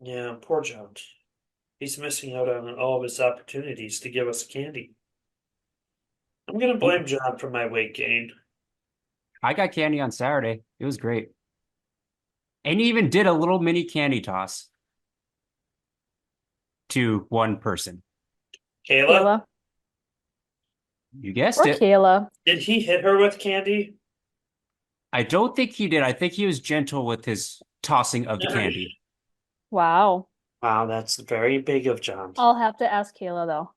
Yeah, poor John. He's missing out on all of his opportunities to give us candy. I'm gonna Oh, blame John for my weight gain. I got candy on Saturday. It was great. And he even did a little mini candy toss to one person. Kayla, Kayla. You guessed Or it. Kayla. did he hit her with candy? I don't think he did. I think he was gentle with his tossing of the candy. Wow. Wow, that's very big of John. I'll have to ask Kayla though.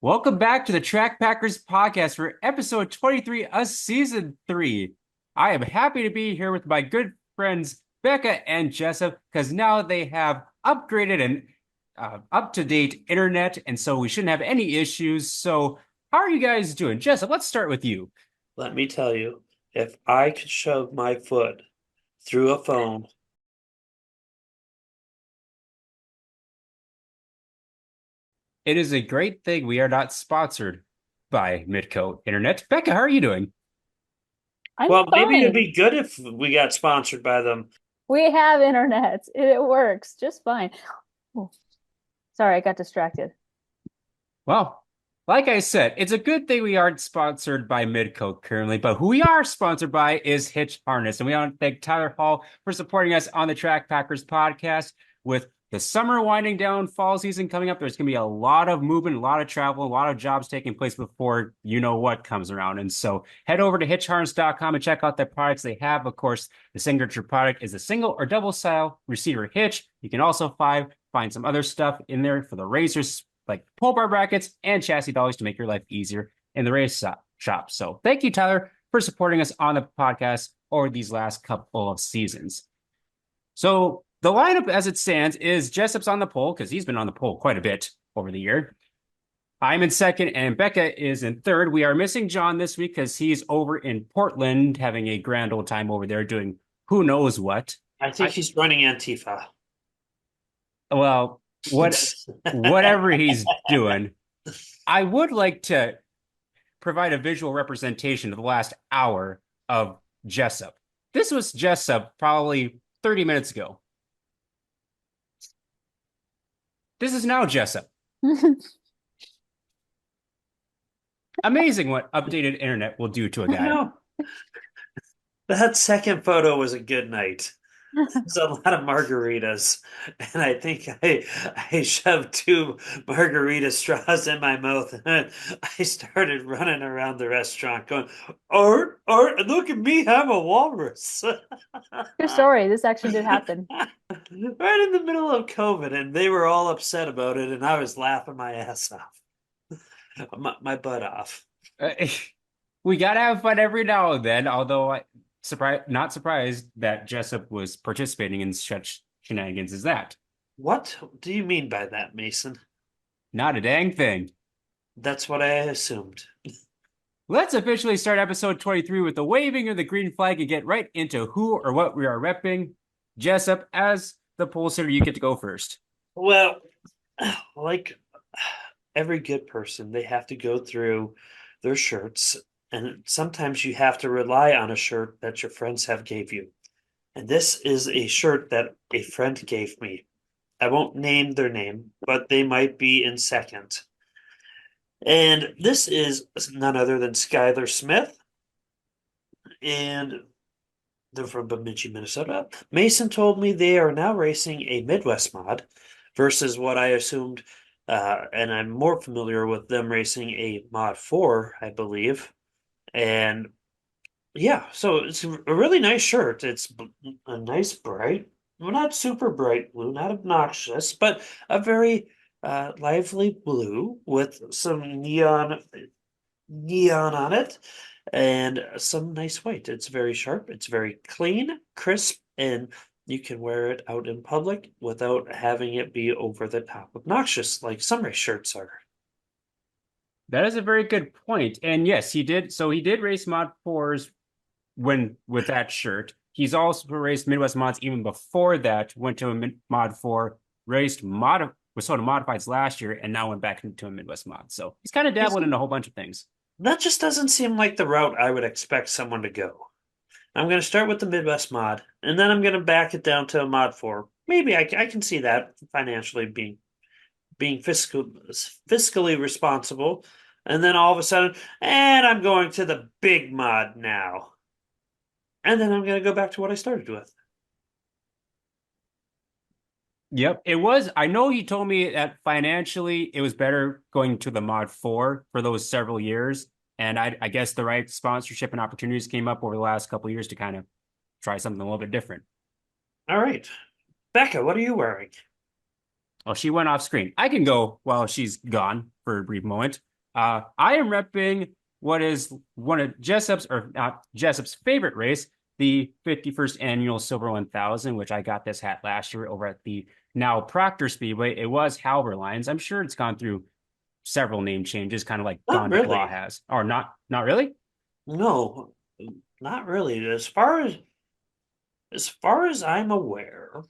Welcome back to the Track Packers podcast for episode 23 of season 3. I am happy to be here with my good friends Becca and Jessup because now they have upgraded and up-to-date internet, and so we shouldn't have any issues. So, how are you guys doing? Jessup, let's start with you. Let me tell you, if I could shove my foot through a phone, It is a great thing we are not sponsored by Midco Internet. Becca, how are you doing? I'm well, maybe it'd fine. be good if we got sponsored by them. We have internet. It works just fine. Oh, sorry, I got distracted. Well, like I said, it's a good thing we aren't sponsored by Midco currently, but who we are sponsored by is Hitch Harness. And we want to thank Tyler Hall for supporting us on the Track Packers podcast. With the summer winding down, fall season coming up, there's going to be a lot of movement, a lot of travel, a lot of jobs taking place before you know what comes around. And so head over to hitchharness.com and check out the products they have. Of course, the signature product is a single or double style receiver hitch. You can also find some other stuff in there for the razors, like pull bar brackets and chassis dollies to make your life easier in the race shop. So thank you, Tyler, for supporting us on the podcast over these last couple of seasons. So the lineup as it stands is Jessup's on the pole because he's been on the pole quite a bit over the year. I'm in second and Becca is in third. We are missing John this week because he's over in Portland having a grand old time over there doing who knows what. I think he's running Antifa. Well, whatever he's doing, I would like to provide a visual representation of the last hour of Jessup. This was Jessup probably 30 minutes ago. This is now Jessup. Amazing what updated internet will do to a guy. No, that second photo was a good night. There's a lot of margaritas, and I think I shoved two margarita straws in my mouth, and I started running around the restaurant going, Art, look at me, I'm a walrus." True story. This actually did happen. Right in the middle of COVID, and they were all upset about it, and I was laughing my ass off, my butt off. We gotta have fun every now and then, although not surprised that Jessup was participating in such shenanigans as that. What do you mean by that, Mason? Not a dang thing. That's what I assumed. Let's officially start episode 23 with the waving of the green flag and get right into who or what we are repping. Jessup, as the pole sitter, you get to go first. Well, like every good person, they have to go through their shirts, and sometimes you have to rely on a shirt that your friends have gave you. And this is a shirt that a friend gave me. I won't name their name, but they might be in second. And this is none other than Skylar Smith, and they're from Bemidji, Minnesota. Mason told me they are now racing a Midwest mod, versus what I assumed. And I'm more familiar with them racing a Mod 4, I believe. And yeah, so it's a really nice shirt. It's a nice bright, well, not super bright blue, not obnoxious, but a very lively blue with some neon on it and some nice white. It's very sharp, it's very clean, crisp, and you can wear it out in public without having it be over the top obnoxious like some race shirts are. That is a very good point. And yes, he did. So he did race Mod 4s when with that shirt. He's also raced Midwest Mods even before that, went to a Mod 4, raced was sort of modifieds last year, and now went back into a Midwest Mod. So he's kind of dabbling in a whole bunch of things. That just doesn't seem like the route I would expect someone to go. I'm going to start with the Midwest mod, and then I'm going to back it down to a mod 4. Maybe I can see that financially being fiscally responsible, and then all of a sudden, and I'm going to the big mod now, and then I'm going to go back to what I started with. Yep, it was. I know he told me that financially it was better going to the Mod 4 for those several years. And I guess the right sponsorship and opportunities came up over the last couple of years to kind of try something a little bit different. All right, Becca, what are you wearing? Oh, she went off screen. I can go while she's gone for a brief moment. I am repping what is one of Jessup's, or not Jessup's favorite race, the 51st annual Silver 1000, which I got this hat last year over at the now Proctor Speedway. It was Halber Lines. I'm sure it's gone through several name changes, kind of like Not Gondik Law really. has. Or not really? No, not really. As far as I'm aware,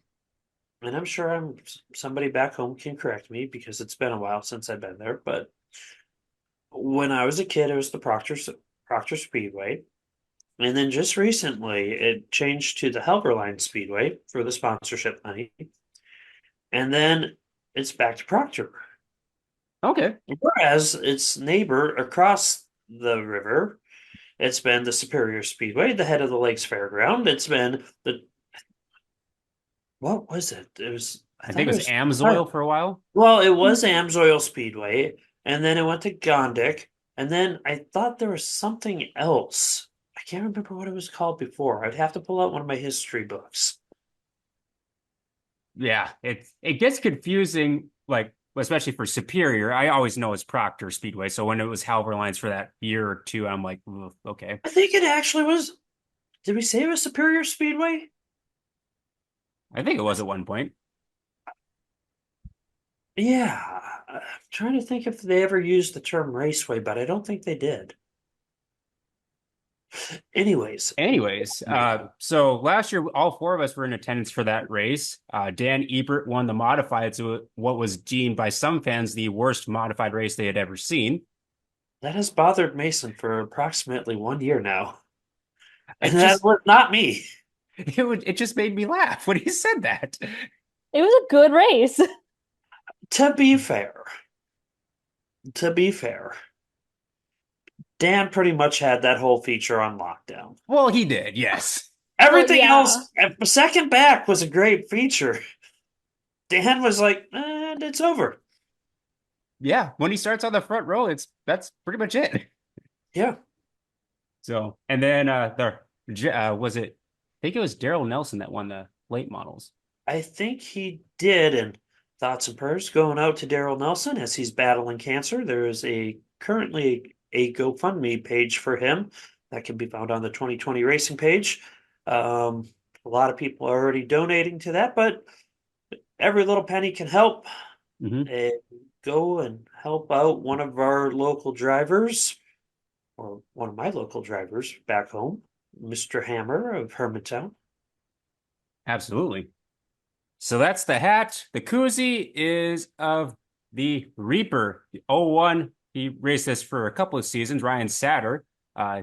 and I'm sure somebody back home can correct me because it's been a while since I've been there, but when I was a kid, it was the Proctor Speedway, and then just recently it changed to the Helperline Speedway for the sponsorship money, and then it's back to Proctor. Okay. Whereas its neighbor across the river, it's been the Superior Speedway, the head of the Lakes Fairground. It's been the what was it? It was I I thought think it it was was Amsoil for a while. well, it was Amsoil Speedway, and then it went to Gondik, and then I thought there was something else. I can't remember what it was called before. I'd have to pull out one of my history books. Yeah, it gets confusing, like especially for Superior. I always know it's Proctor Speedway, so when it was Halber Lines for that year or two, I'm like, "Ugh, okay." I think it actually was. Did we say it was Superior Speedway? I think it was at one point. Yeah. I'm trying to think if they ever used the term raceway, but I don't think they did. Anyways, Anyways, so last year all four of us were in attendance for that race. Dan Ebert won the modified, so what was deemed by some fans the worst modified race they had ever seen. that has bothered Mason for approximately 1 year now. And It that just was not me. it just made me laugh when he said that. It was a good race. To be fair, to be fair, Dan pretty much had that whole feature on lockdown. Well, he did, yes. Well, Everything yeah. else, second back was a great feature. Dan was like, and it's over. Yeah, when he starts on the front row, that's pretty much it. Yeah, So, and then was it? I think it was Daryl Nelson that won the late models. I think he did. And thoughts and prayers going out to Daryl Nelson as he's battling cancer. There is currently a GoFundMe page for him that can be found on the 2020 racing page. A lot of people are already donating to that, but every little penny can help. Hmm. And go and help out one of our local drivers, or one of my local drivers back home, Mr. Hammer of Hermantown. Absolutely. So that's the hat. The koozie is of the Reaper, the '01. He raced this for a couple of seasons. Ryan Satter.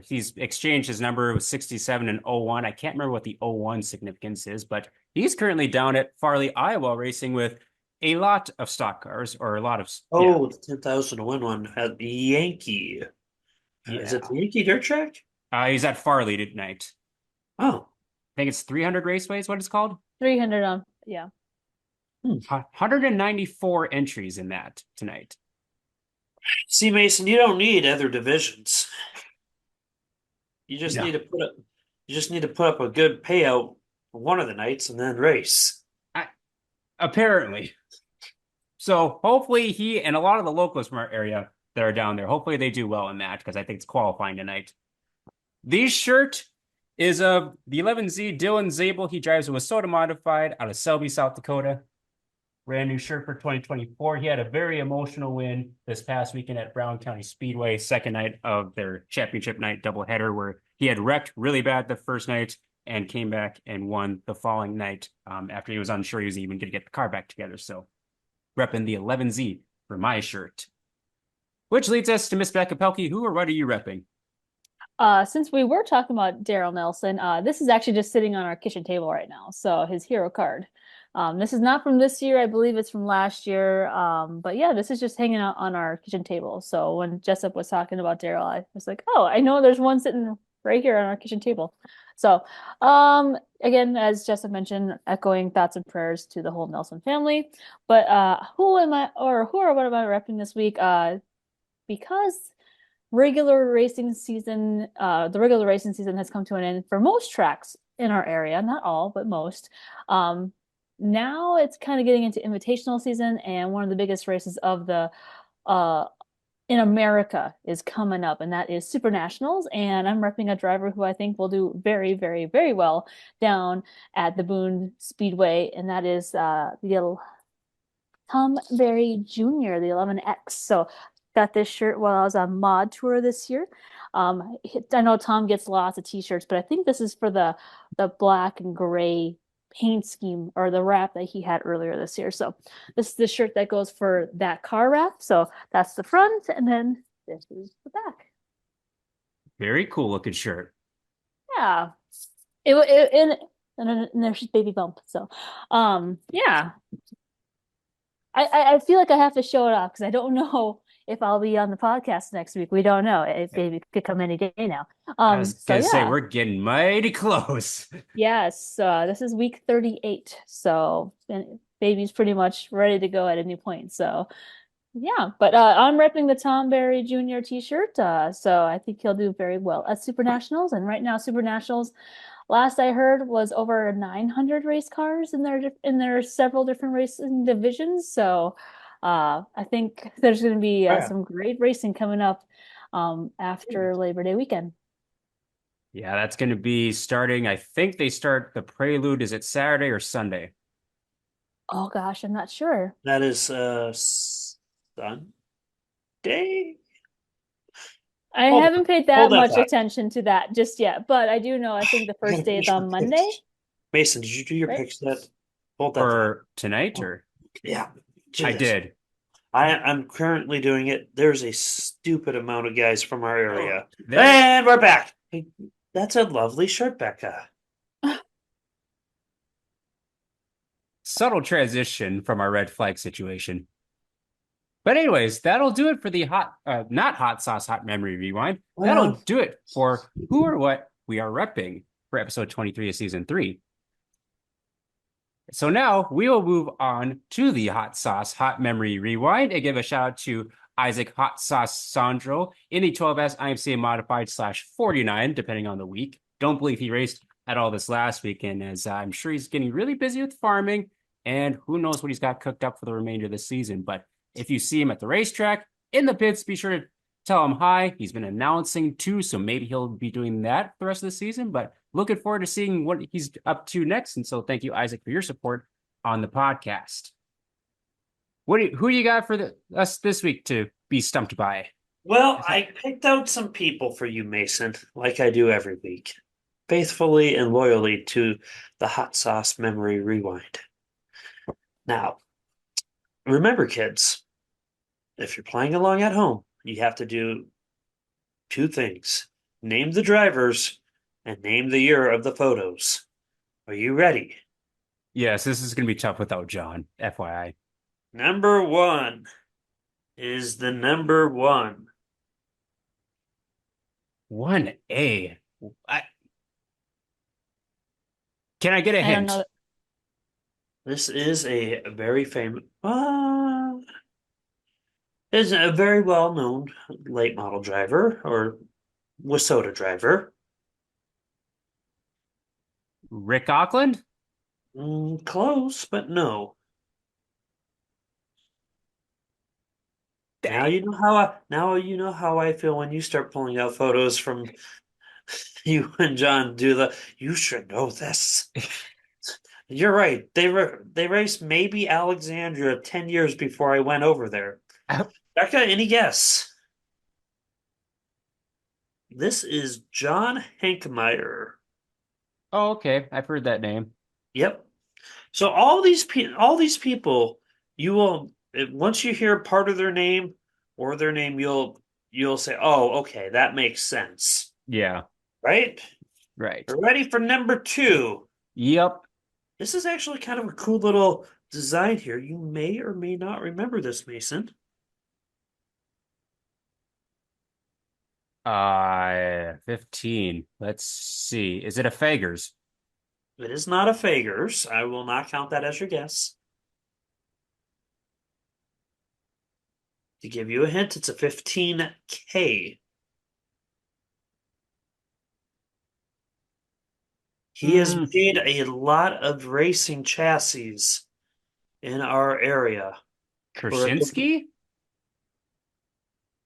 He's exchanged his number with 67 and '01. I can't remember what the '01 significance is, but he's currently down at Farley, Iowa, racing with a lot of stock cars, or a lot of, yeah, Oh, the 10,001 one at the Yankee. Is it yeah. the Yankee Dirt Track? He's at Farley tonight. Oh, I think it's 300 Raceway is what it's called. 300 on. Yeah. 194 entries in that tonight. See, Mason, you don't need other divisions. You just No, need to put up a good payout one of the nights and then race. apparently. So hopefully he and a lot of the locals from our area that are down there, hopefully they do well in that because I think it's qualifying tonight. The shirt is of the 11Z Dylan Zabel. He drives a Wasota modified out of Selby, South Dakota. Brand new shirt for 2024. He had a very emotional win this past weekend at Brown County Speedway, second night of their championship night doubleheader, where he had wrecked really bad the first night and came back and won the following night after he was unsure he was even going to get the car back together. So repping the 11Z for my shirt. Which leads us to Miss Becca Pelkey. Who or what are you repping? Since we were talking about Daryl Nelson, this is actually just sitting on our kitchen table right now. So his hero card. This is not from this year. I believe it's from last year. But yeah, this is just hanging out on our kitchen table. So when Jessup was talking about Daryl, I was like, oh, I know there's one sitting right here on our kitchen table. So, again, as Jessup mentioned, echoing thoughts and prayers to the whole Nelson family. But who or what am I repping this week? Because the regular racing season has come to an end for most tracks in our area, not all, but most. Now it's kind of getting into invitational season, and one of the biggest races of the uh in America is coming up, and that is Super Nationals. And I'm repping a driver who I think will do very, very, very well down at the Boone Speedway, and that is the Tom Berry Jr., the 11X. So got this shirt while I was on mod tour this year. I know Tom gets lots of t-shirts, but I think this is for the black and gray paint scheme or the wrap that he had earlier this year. So this is the shirt that goes for that car wrap. So that's the front, and then this is the back. Very cool looking shirt. Yeah. And there's just baby bump. So yeah. I feel like I have to show it off because I don't know if I'll be on the podcast next week. We don't know. If baby could come any day now. I was So gonna say yeah. we're getting mighty close. Yes, this is week 38. So and baby's pretty much ready to go at any point. So yeah, but I'm repping the Tom Berry Jr. t-shirt. So I think he'll do very well at Super Nationals. And right now, Super Nationals, last I heard, was over 900 race cars in their several different racing divisions. So I think there's going to be Oh, yeah. some great racing coming up after Labor Day weekend. Yeah, that's going to be starting. I think they start the prelude. Is it Saturday or Sunday? Oh gosh, I'm not sure. That is Sunday. I Hold haven't paid hold that that much thought. attention to that just yet, but I do know I think the I first gotta day is finish my on Monday, picks. Mason, did you do your right? picks yet? Hold that thought. For tonight Oh, or yeah, do I this. did. I'm currently doing it. There's a stupid amount of guys from our Oh, area. there. And we're back. Hey, that's a lovely shirt, Becca. Subtle transition from our red flag situation. But anyways, that'll do it for the not hot sauce, hot memory rewind. That'll Well, do it for who or what we are repping for episode 23 of season 3. So now we will move on to the hot sauce, hot memory rewind and give a shout out to Isaac Hot Sauce Sandro in the 12S IMCA modified /49, depending on the week. Don't believe he raced at all this last weekend, as I'm sure he's getting really busy with farming, and who knows what he's got cooked up for the remainder of the season. But if you see him at the racetrack, in the pits, be sure to tell him hi. He's been announcing too, so maybe he'll be doing that for the rest of the season. But looking forward to seeing what he's up to next. And so thank you, Isaac, for your support on the podcast. Who do you got for us this week to be stumped by? well, I picked out some people for you, Mason, like I do every week, faithfully and loyally to the hot sauce memory rewind. Now, remember, kids, if you're playing along at home, you have to do two things: name the drivers and name the year of the photos. Are you ready? Yes, this is going to be tough without John, FYI. Number one is the number one. 1A. I, can I get a I don't hint? know. This is a very famous, is a very well-known late model driver or Wasota driver. Rick Auckland? Close, but no. Dang. Now you know how I feel when you start pulling out photos from you and John do the. You should know this. You're right. They raced maybe Alexandria 10 years before I went over there. Becca, any guess? This is John Hankmeyer. Oh, okay. I've heard that name. Yep. So all these people, you will once you hear part of their name or their name, you'll say, "Oh, okay, that makes sense." Yeah, Right? right. We're ready for number two. Yep. This is actually kind of a cool little design here. You may or may not remember this, Mason. 15. Let's see. Is it a Fagers? It is not a Fagers. I will not count that as your guess. To give you a hint, it's a 15K. He has Hmm. made a lot of racing chassis in our area. Krasinski?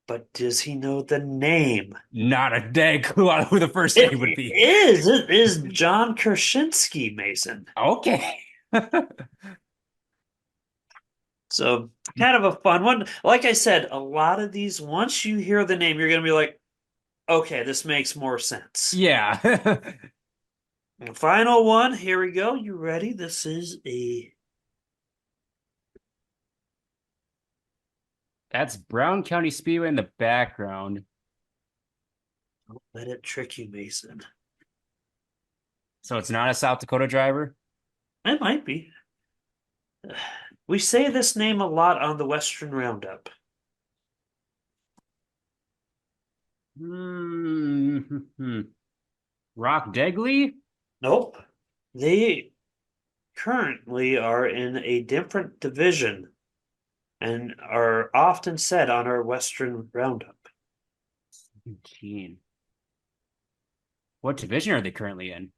But does he know the name? Not a dang clue on who the first It name would be. is. It is John Krasinski, Mason. Okay. So kind of a fun one. Like I said, a lot of these, once you hear the name, you're going to be like, okay, this makes more sense. Yeah. And final one. Here we go. You ready? This is a. That's Brown County Speedway in the background. Don't let it trick you, Mason. So it's not a South Dakota driver? It might be. We say this name a lot on the Western Roundup. Hmm. Rock Degley? Nope. They currently are in a different division and are often said on our Western Roundup. 17. What division are they currently in?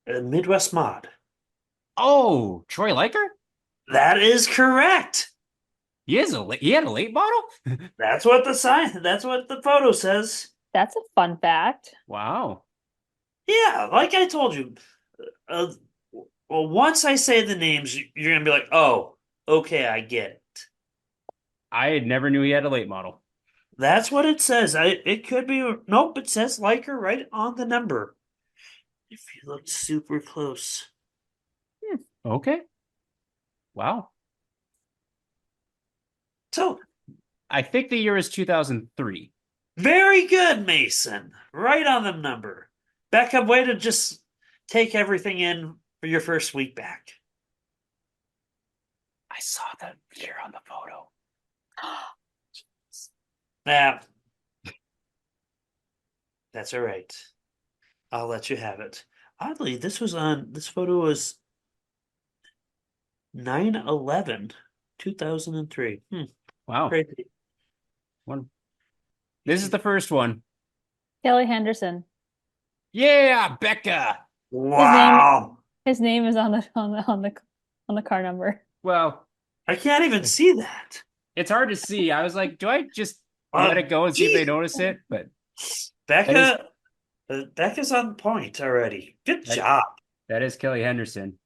Midwest Mod. Oh, Troy Liker? That is correct. He had a late model? That's what the photo says. That's a fun fact. Wow. Yeah, like I told you. Uh, well, once I say the names, you're gonna be like, "Oh, okay, I get it." I never knew he had a late model. That's what it says. It could be nope, it says Liker right on the number. If you look super close. Okay. Wow. So I think the year is 2003. very good, Mason. Right on the number. Becca, way to just take everything in for your first week back. I saw the year on the photo. Yeah, that's all right. I'll let you have it. Oddly, this photo was 9/11, 2003. Wow. Crazy. One. This is the first one. Kelly Henderson. Yeah, Becca. His name Wow. his name is on the car number. Well, I can't even see that. it's hard to see. I was like, do I just let Uh, it go and see if they notice it? But that is Becca, Becca's on point already. Good that, job. that is Kelly Henderson.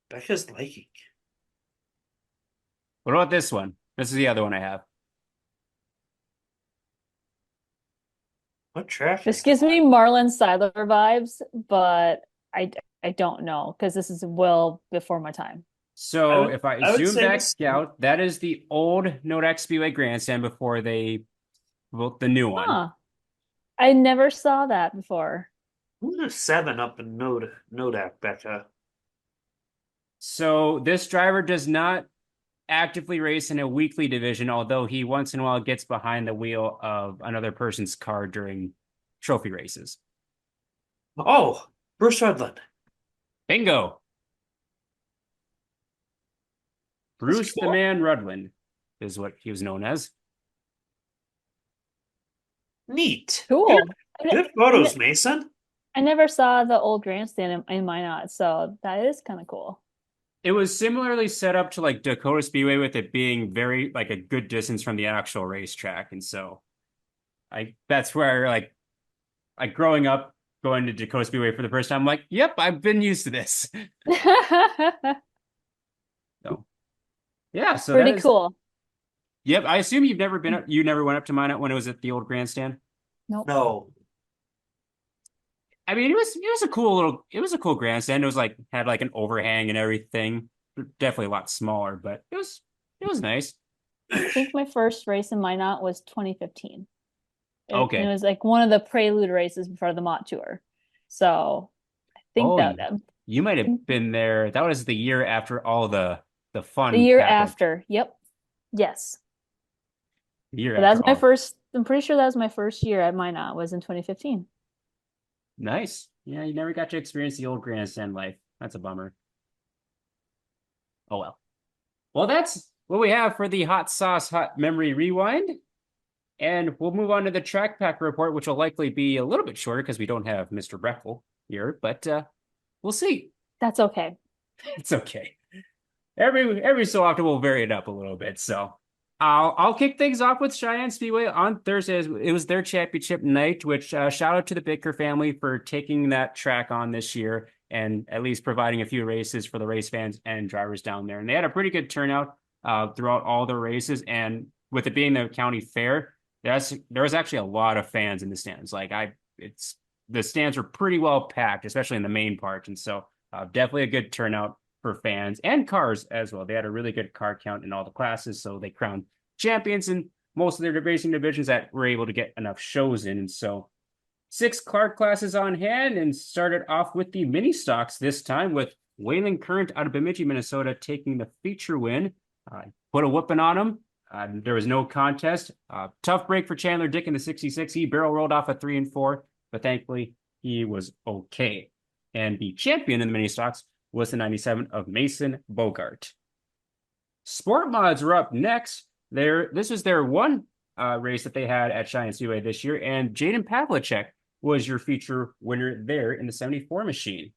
Becca's liking. What about this one? This is the other one I have. What track This is gives that? me Marlon Seiler vibes, but I don't know because this is well before my time. So if I I would zoom say back this. out, that is the old Nodak Speedway grandstand before they built the new one. Huh. I never saw that before. Who's a seven up in Nodak, Becca? So this driver does not actively race in a weekly division, although he once in a while gets behind the wheel of another person's car during trophy races. Oh, Bruce Rudland. Bingo. That's Bruce the cool. Man Rudland is what he was known as. Neat. Good, Cool. I, good I, photos, ne- Mason. I never saw the old grandstand in Minot, so that is kind of cool. It was similarly set up to like Dakota Speedway with it being very like a good distance from the actual racetrack. And so I that's where like growing up going to Dakota Speedway for the first time, I'm like, yep, I've been used to this. So yeah, so that Pretty is cool. yep. I assume you've never been up you never went up to Minot when it was at the old grandstand. Nope. No. I mean, it was a cool grandstand. It was like had like an overhang and everything. Definitely a lot smaller, but it was nice. I think my first race in Minot was 2015. And it Okay. was like one of the prelude races before the Mott Tour. So I think Oh, that you might have been there. That was the year after all the the fun year happened. after. Yep. Yes. The year But that after was my all. first, I'm pretty sure that was my first year at Minot was in 2015. Nice. Yeah, you never got to experience the old grandstand life. That's a bummer. Oh well. Well, that's what we have for the hot sauce hot memory rewind. And we'll move on to the track pack report, which will likely be a little bit shorter because we don't have Mr. Breckle here, but we'll see. That's okay. It's okay. Every so often we'll vary it up a little bit. So I'll kick things off with Cheyenne Speedway on Thursday. It was their championship night, which shout out to the Baker family for taking that track on this year and at least providing a few races for the race fans and drivers down there. And they had a pretty good turnout throughout all the races. And with it being the county fair, there was actually a lot of fans in the stands. It's the stands were pretty well packed, especially in the main part. And so definitely a good turnout for fans and cars as well. They had a really good car count in all the classes, so they crowned champions in most of their racing divisions that were able to get enough shows in. And so 6 Clark classes on hand and started off with the mini stocks this time with Wayland Current out of Bemidji, Minnesota, taking the feature win. Put a whooping on him. There was no contest. Tough break for Chandler Dick in the 66. He barrel rolled off a 3 and 4, but thankfully he was okay. And the champion in the mini stocks was the 97 of Mason Bogart. Sport mods were up next. This was their one race that they had at Cheyenne Speedway this year, and Jaden Pavlicek was your feature winner there in the 74 machine.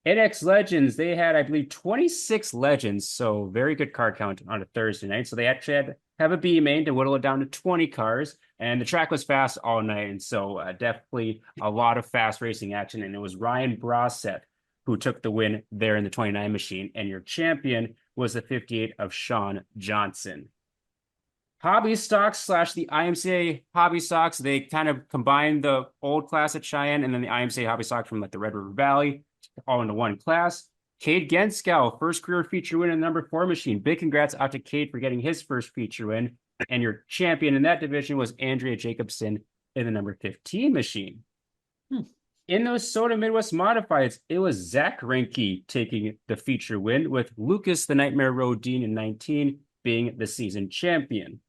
NX Legends, they had, I believe, 26 legends, so very good car count on a Thursday night. So they actually had to have a B main to whittle it down to 20 cars, and the track was fast all night, and so definitely a lot of fast racing action. And it was Ryan Brosset who took the win there in the 29 machine, and your champion was the 58 of Sean Johnson. Hobby stocks slash the IMCA hobby stocks, they kind of combined the old class at Cheyenne and then the IMCA hobby stocks from like the Red River Valley all into one class. Cade Genskow, first career feature win in the number 4 machine. Big congrats out to Cade for getting his first feature win. And your champion in that division was Andrea Jacobson in the number 15 machine. In those Soda Midwest modifieds, it was Zach Reinke taking the feature win, with Lucas the Nightmare Rodin in 19 being the season champion.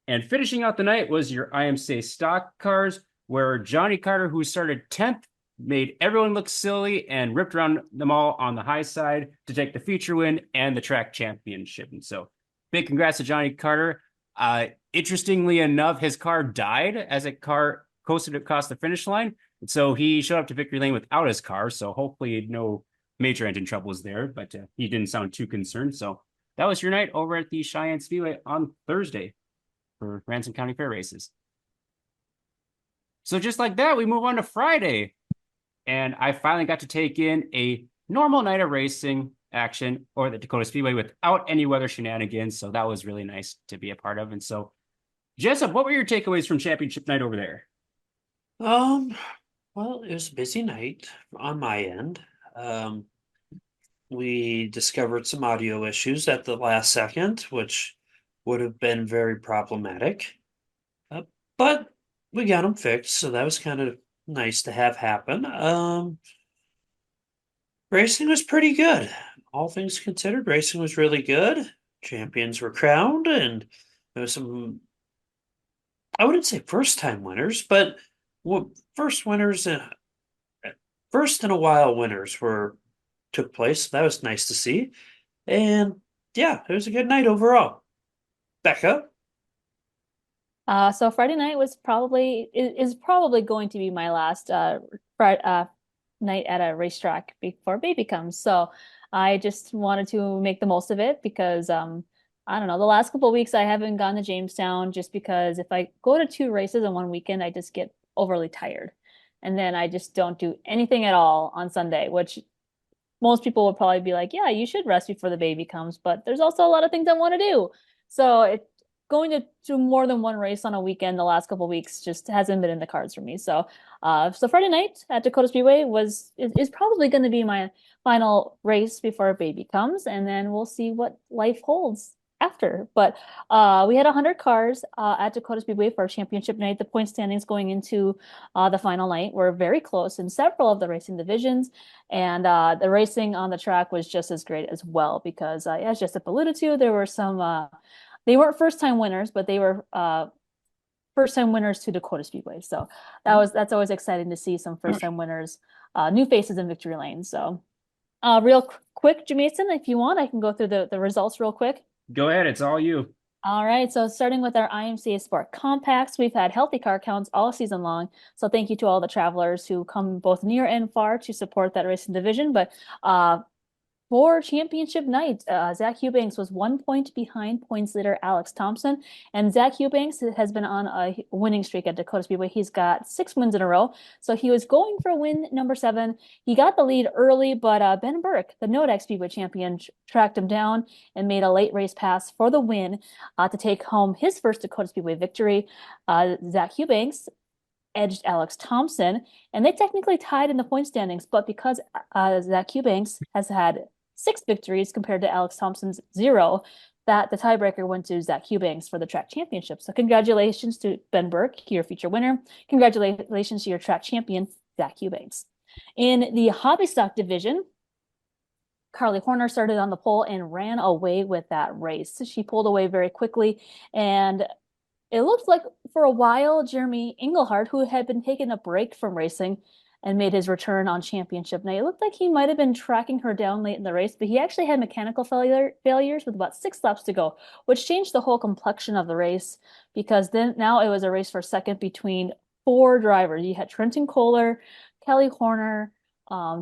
And finishing out the night was your IMCA stock cars, where Johnny Carter, who started 10th, made everyone look silly and ripped around them all on the high side to take the feature win and the track championship. And so big congrats to Johnny Carter. Interestingly enough, his car died as a car coasted across the finish line. And so he showed up to victory lane without his car. So hopefully no major engine troubles there, but he didn't sound too concerned. So that was your night over at the Cheyenne Speedway on Thursday for Ransom County Fair races. So just like that, we move on to Friday. And I finally got to take in a normal night of racing action or the Dakota Speedway without any weather shenanigans. So that was really nice to be a part of. And so, Jessup, what were your takeaways from championship night over there? Well, it was a busy night on my end. We discovered some audio issues at the last second, which would have been very problematic. Uh, but we got them fixed, so that was kind of nice to have happen. Racing was pretty good. All things considered, racing was really good. Champions were crowned, and there was some, I wouldn't say first time winners, but first winners, first in a while winners were took place. That was nice to see. And Yeah, it was a good night overall. Becca? So Friday night is probably going to be my last night at a racetrack before baby comes. So I just wanted to make the most of it because I don't know, the last couple of weeks I haven't gone to Jamestown just because if I go to two races in one weekend, I just get overly tired. And then I just don't do anything at all on Sunday, which most people would probably be like, yeah, you should rest before the baby comes, but there's also a lot of things I want to do. So going to more than one race on a weekend the last couple of weeks just hasn't been in the cards for me. So Friday night at Dakota Speedway is probably going to be my final race before a baby comes, and then we'll see what life holds after. But we had 100 cars at Dakota Speedway for our championship night. The point standings going into the final night were very close in several of the racing divisions. And the racing on the track was just as great as well because, as Jessup alluded to, there were they weren't first time winners, but they were first time winners to Dakota Speedway. So that's always exciting to see some first time winners, new faces in victory lane. So, real quick, Jameson, if you want, I can go through the results real quick. Go ahead, it's all you. All right, so starting with our IMCA Sport Compacts, we've had healthy car counts all season long. So thank you to all the travelers who come both near and far to support that racing division. But for championship night, Zach Eubanks was 1 point behind points leader Alex Thompson. And Zach Eubanks has been on a winning streak at Dakota Speedway. He's got 6 wins in a row. So he was going for win number 7. He got the lead early, but Ben Burke, the Nodak Speedway champion, tracked him down and made a late race pass for the win to take home his first Dakota Speedway victory. Zach Eubanks edged Alex Thompson, and they technically tied in the point standings, but because Zach Eubanks has had 6 victories compared to Alex Thompson's 0, that the tiebreaker went to Zach Eubanks for the track championship. So congratulations to Ben Burke, your feature winner. Congratulations to your track champion, Zach Eubanks. In the hobby stock division, Carly Horner started on the pole and ran away with that race. She pulled away very quickly, and it looked like for a while, Jeremy Engelhardt, who had been taking a break from racing and made his return on championship night, it looked like he might have been tracking her down late in the race, but he actually had mechanical failures with about 6 laps to go, which changed the whole complexion of the race because then now it was a race for second between 4 drivers. You had Trenton Kohler, Kelly Horner,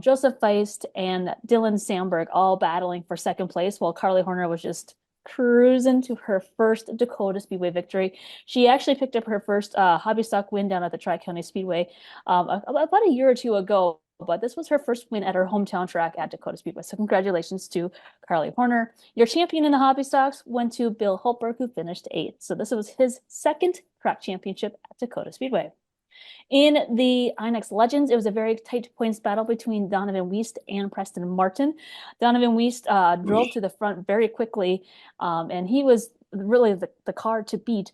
Joseph Feist, and Dylan Sandberg all battling for second place, while Carly Horner was just cruising to her first Dakota Speedway victory. She actually picked up her first hobby stock win down at the Tri-County Speedway about a year or two ago, but this was her first win at her hometown track at Dakota Speedway. So congratulations to Carly Horner. Your champion in the hobby stocks went to Bill Holtberg, who finished 8th. So this was his second track championship at Dakota Speedway. In the INEX Legends, it was a very tight points battle between Donovan Weist and Preston Martin. Donovan Weist drove to the front very quickly, and he was really the car to beat.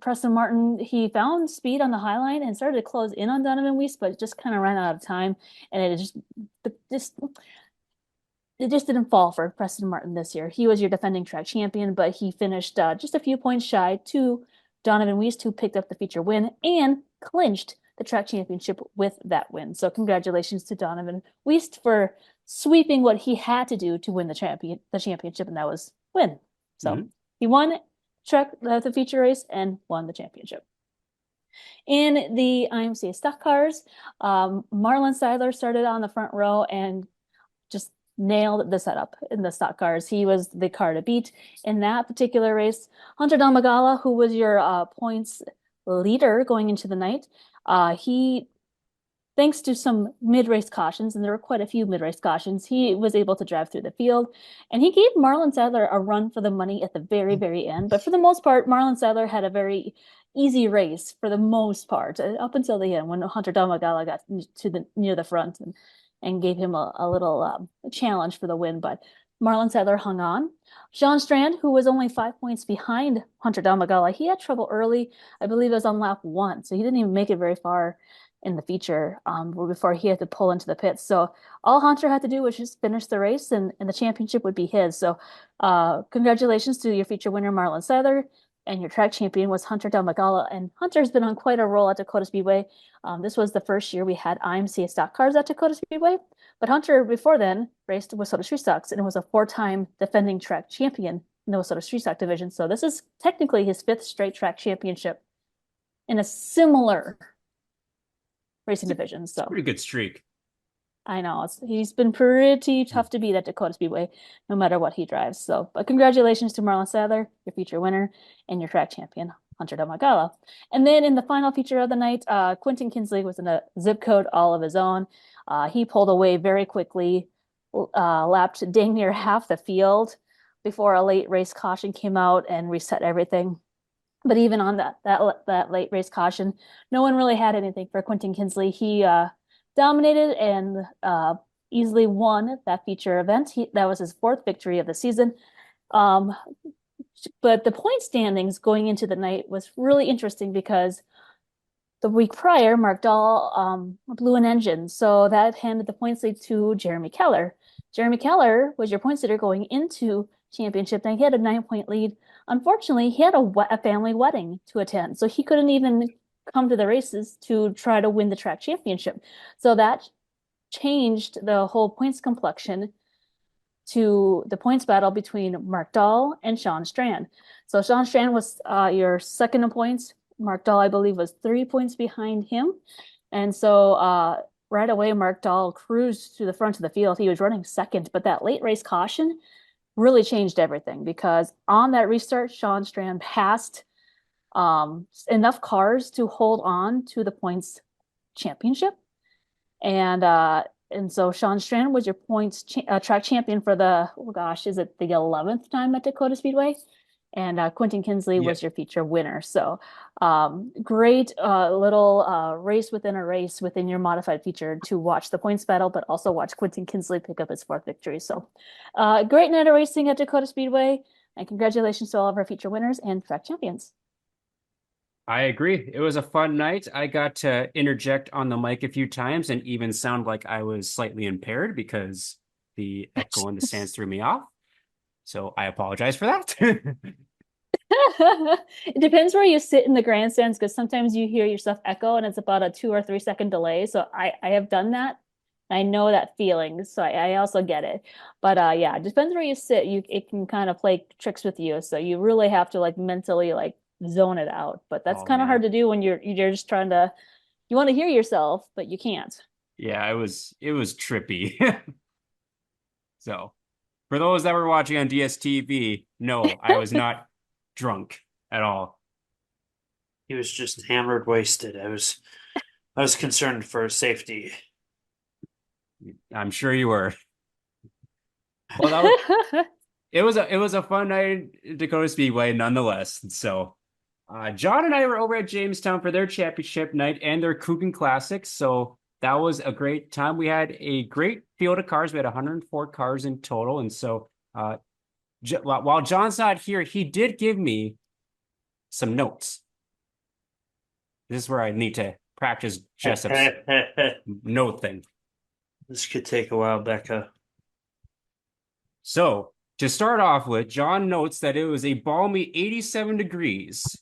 Preston Martin, he found speed on the high line and started to close in on Donovan Weist, but just kind of ran out of time, and just it just didn't fall for Preston Martin this year. He was your defending track champion, but he finished just a few points shy to Donovan Weist, who picked up the feature win and clinched the track championship with that win. So congratulations to Donovan Weist for sweeping what he had to do to win the championship, and that was win. So he won the feature race and won the championship. In the IMCA stock cars, Marlon Seidler started on the front row and just nailed the setup in the stock cars. He was the car to beat in that particular race. Hunter Damagala, who was your points leader going into the night, he, thanks to some mid-race cautions, and there were quite a few mid-race cautions, he was able to drive through the field, and he gave Marlon Sadler a run for the money at the very, very end. But for the most part, Marlon Sadler had a very easy race for the most part, up until the end when Hunter Damagala got to near the front and gave him a little challenge for the win. But Marlon Sadler hung on. Sean Strand, who was only 5 points behind Hunter Damagala, he had trouble early. I believe it was on lap 1, so he didn't even make it very far in the feature before he had to pull into the pits. So all Hunter had to do was just finish the race, and the championship would be his. So congratulations to your feature winner, Marlon Sadler, and your track champion was Hunter Delmagala. And Hunter's been on quite a roll at Dakota Speedway. This was the first year we had IMCA stock cars at Dakota Speedway. But Hunter, before then, raced WISSOTA Street Stocks and was a four-time defending track champion in the WISSOTA Street Stock division. So this is technically his fifth straight track championship in a similar racing division. So Pretty good streak. I know he's been pretty tough to beat at Dakota Speedway, no matter what he drives. So, but congratulations to Marlon Sadler, your feature winner, and your track champion, Hunter Delmagala. And then in the final feature of the night, Quentin Kinsley was in a zip code all of his own. He pulled away very quickly, lapped dang near half the field before a late race caution came out and reset everything. But even on that late race caution, no one really had anything for Quentin Kinsley. He dominated and easily won that feature event. That was his fourth victory of the season. But the point standings going into the night was really interesting because the week prior, Mark Dahl blew an engine. So that handed the points lead to Jeremy Keller. Jeremy Keller was your points leader going into championship night. He had a 9-point lead. Unfortunately, he had a family wedding to attend, so he couldn't even come to the races to try to win the track championship. So that changed the whole points complexion to the points battle between Mark Dahl and Sean Strand. So Sean Strand was your second in points. Mark Dahl, I believe, was 3 points behind him. And so right away, Mark Dahl cruised to the front of the field. He was running second, but that late race caution really changed everything because on that restart, Sean Strand passed enough cars to hold on to the points championship. And so Sean Strand was your points track champion for the, oh gosh, is it the 11th time at Dakota Speedway? And Quentin Kinsley was your feature winner. So great little race within a race within your modified feature to watch the points battle, but also watch Quentin Kinsley pick up his fourth victory. So great night of racing at Dakota Speedway. And congratulations to all of our feature winners and track champions. I agree. It was a fun night. I got to interject on the mic a few times and even sound like I was slightly impaired because the echo in the stands threw me off. So I apologize for that. It depends where you sit in the grandstands because sometimes you hear yourself echo and it's about a 2 or 3 second delay. So I have done that. I know that feeling, so I also get it. But yeah, it depends where you sit. It can kind of play tricks with you. So you really have to like mentally like zone it out. But that's kind of hard to do when you're just trying to you want to hear yourself, but you can't. Yeah, it was trippy. So for those that were watching on DSTV, no, I was not drunk at all. He was just hammered, wasted. I was concerned for his safety. I'm sure you were. Well, it was a fun night at Dakota Speedway nonetheless. So John and I were over at Jamestown for their championship night and their Coogan Classics. So that was a great time. We had a great field of cars. We had 104 cars in total. And so while John's not here, he did give me some notes. This is where I need to practice Jessup's note thing. This could take a while, Becca. So to start off with, John notes that it was a balmy 87 degrees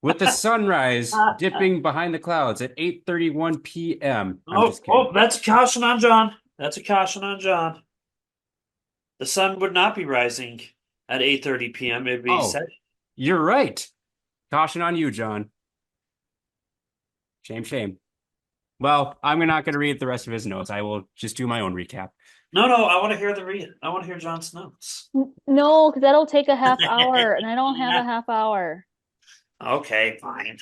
with the sunrise dipping behind the clouds at 8:31 p.m. That's a caution on John. That's a caution on John. The sun would not be rising at 8:30 p.m. It'd be set. You're right. Caution on you, John. Shame. Well, I'm not going to read the rest of his notes. I will just do my own recap. No, I want to hear I want to hear John's notes. No, because that'll take a half hour, and I don't have a half hour. Okay, fine.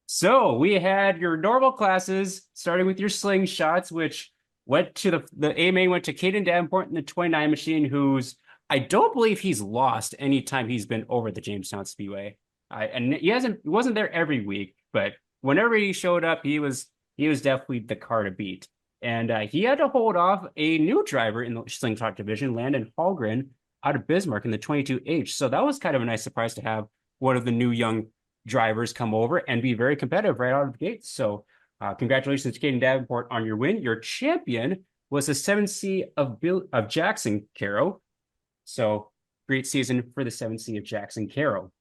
So we had your normal classes, starting with your slingshots, which went to the A main went to Caden Davenport in the 29 machine, who's I don't believe he's lost any time he's been over the Jamestown Speedway. And he wasn't there every week, but whenever he showed up, he was definitely the car to beat. And he had to hold off a new driver in the slingshot division, Landon Hallgren, out of Bismarck in the 22H. So that was kind of a nice surprise to have one of the new young drivers come over and be very competitive right out of the gates. So congratulations to Caden Davenport on your win. Your champion was the 7C of Jackson Caro. So great season for the 7C of Jackson Carroll.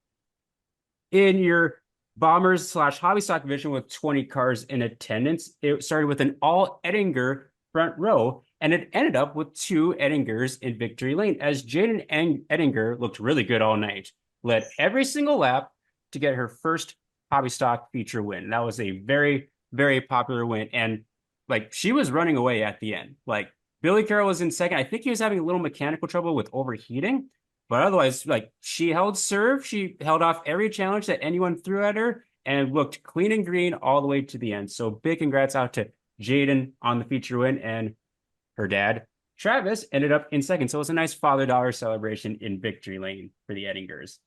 In your Bombers / hobby stock division with 20 cars in attendance, it started with an all Ettinger front row, and it ended up with 2 Ettingers in victory lane as Jaden Ettinger looked really good all night, led every single lap to get her first hobby stock feature win. That was a very, very popular win, and like she was running away at the end. Like Billy Carroll was in second. I think he was having a little mechanical trouble with overheating, but otherwise, like she held serve, she held off every challenge that anyone threw at her and looked clean and green all the way to the end. So big congrats out to Jaden on the feature win, and her dad, Travis, ended up in second. So it was a nice father-daughter celebration in victory lane for the Ettingers.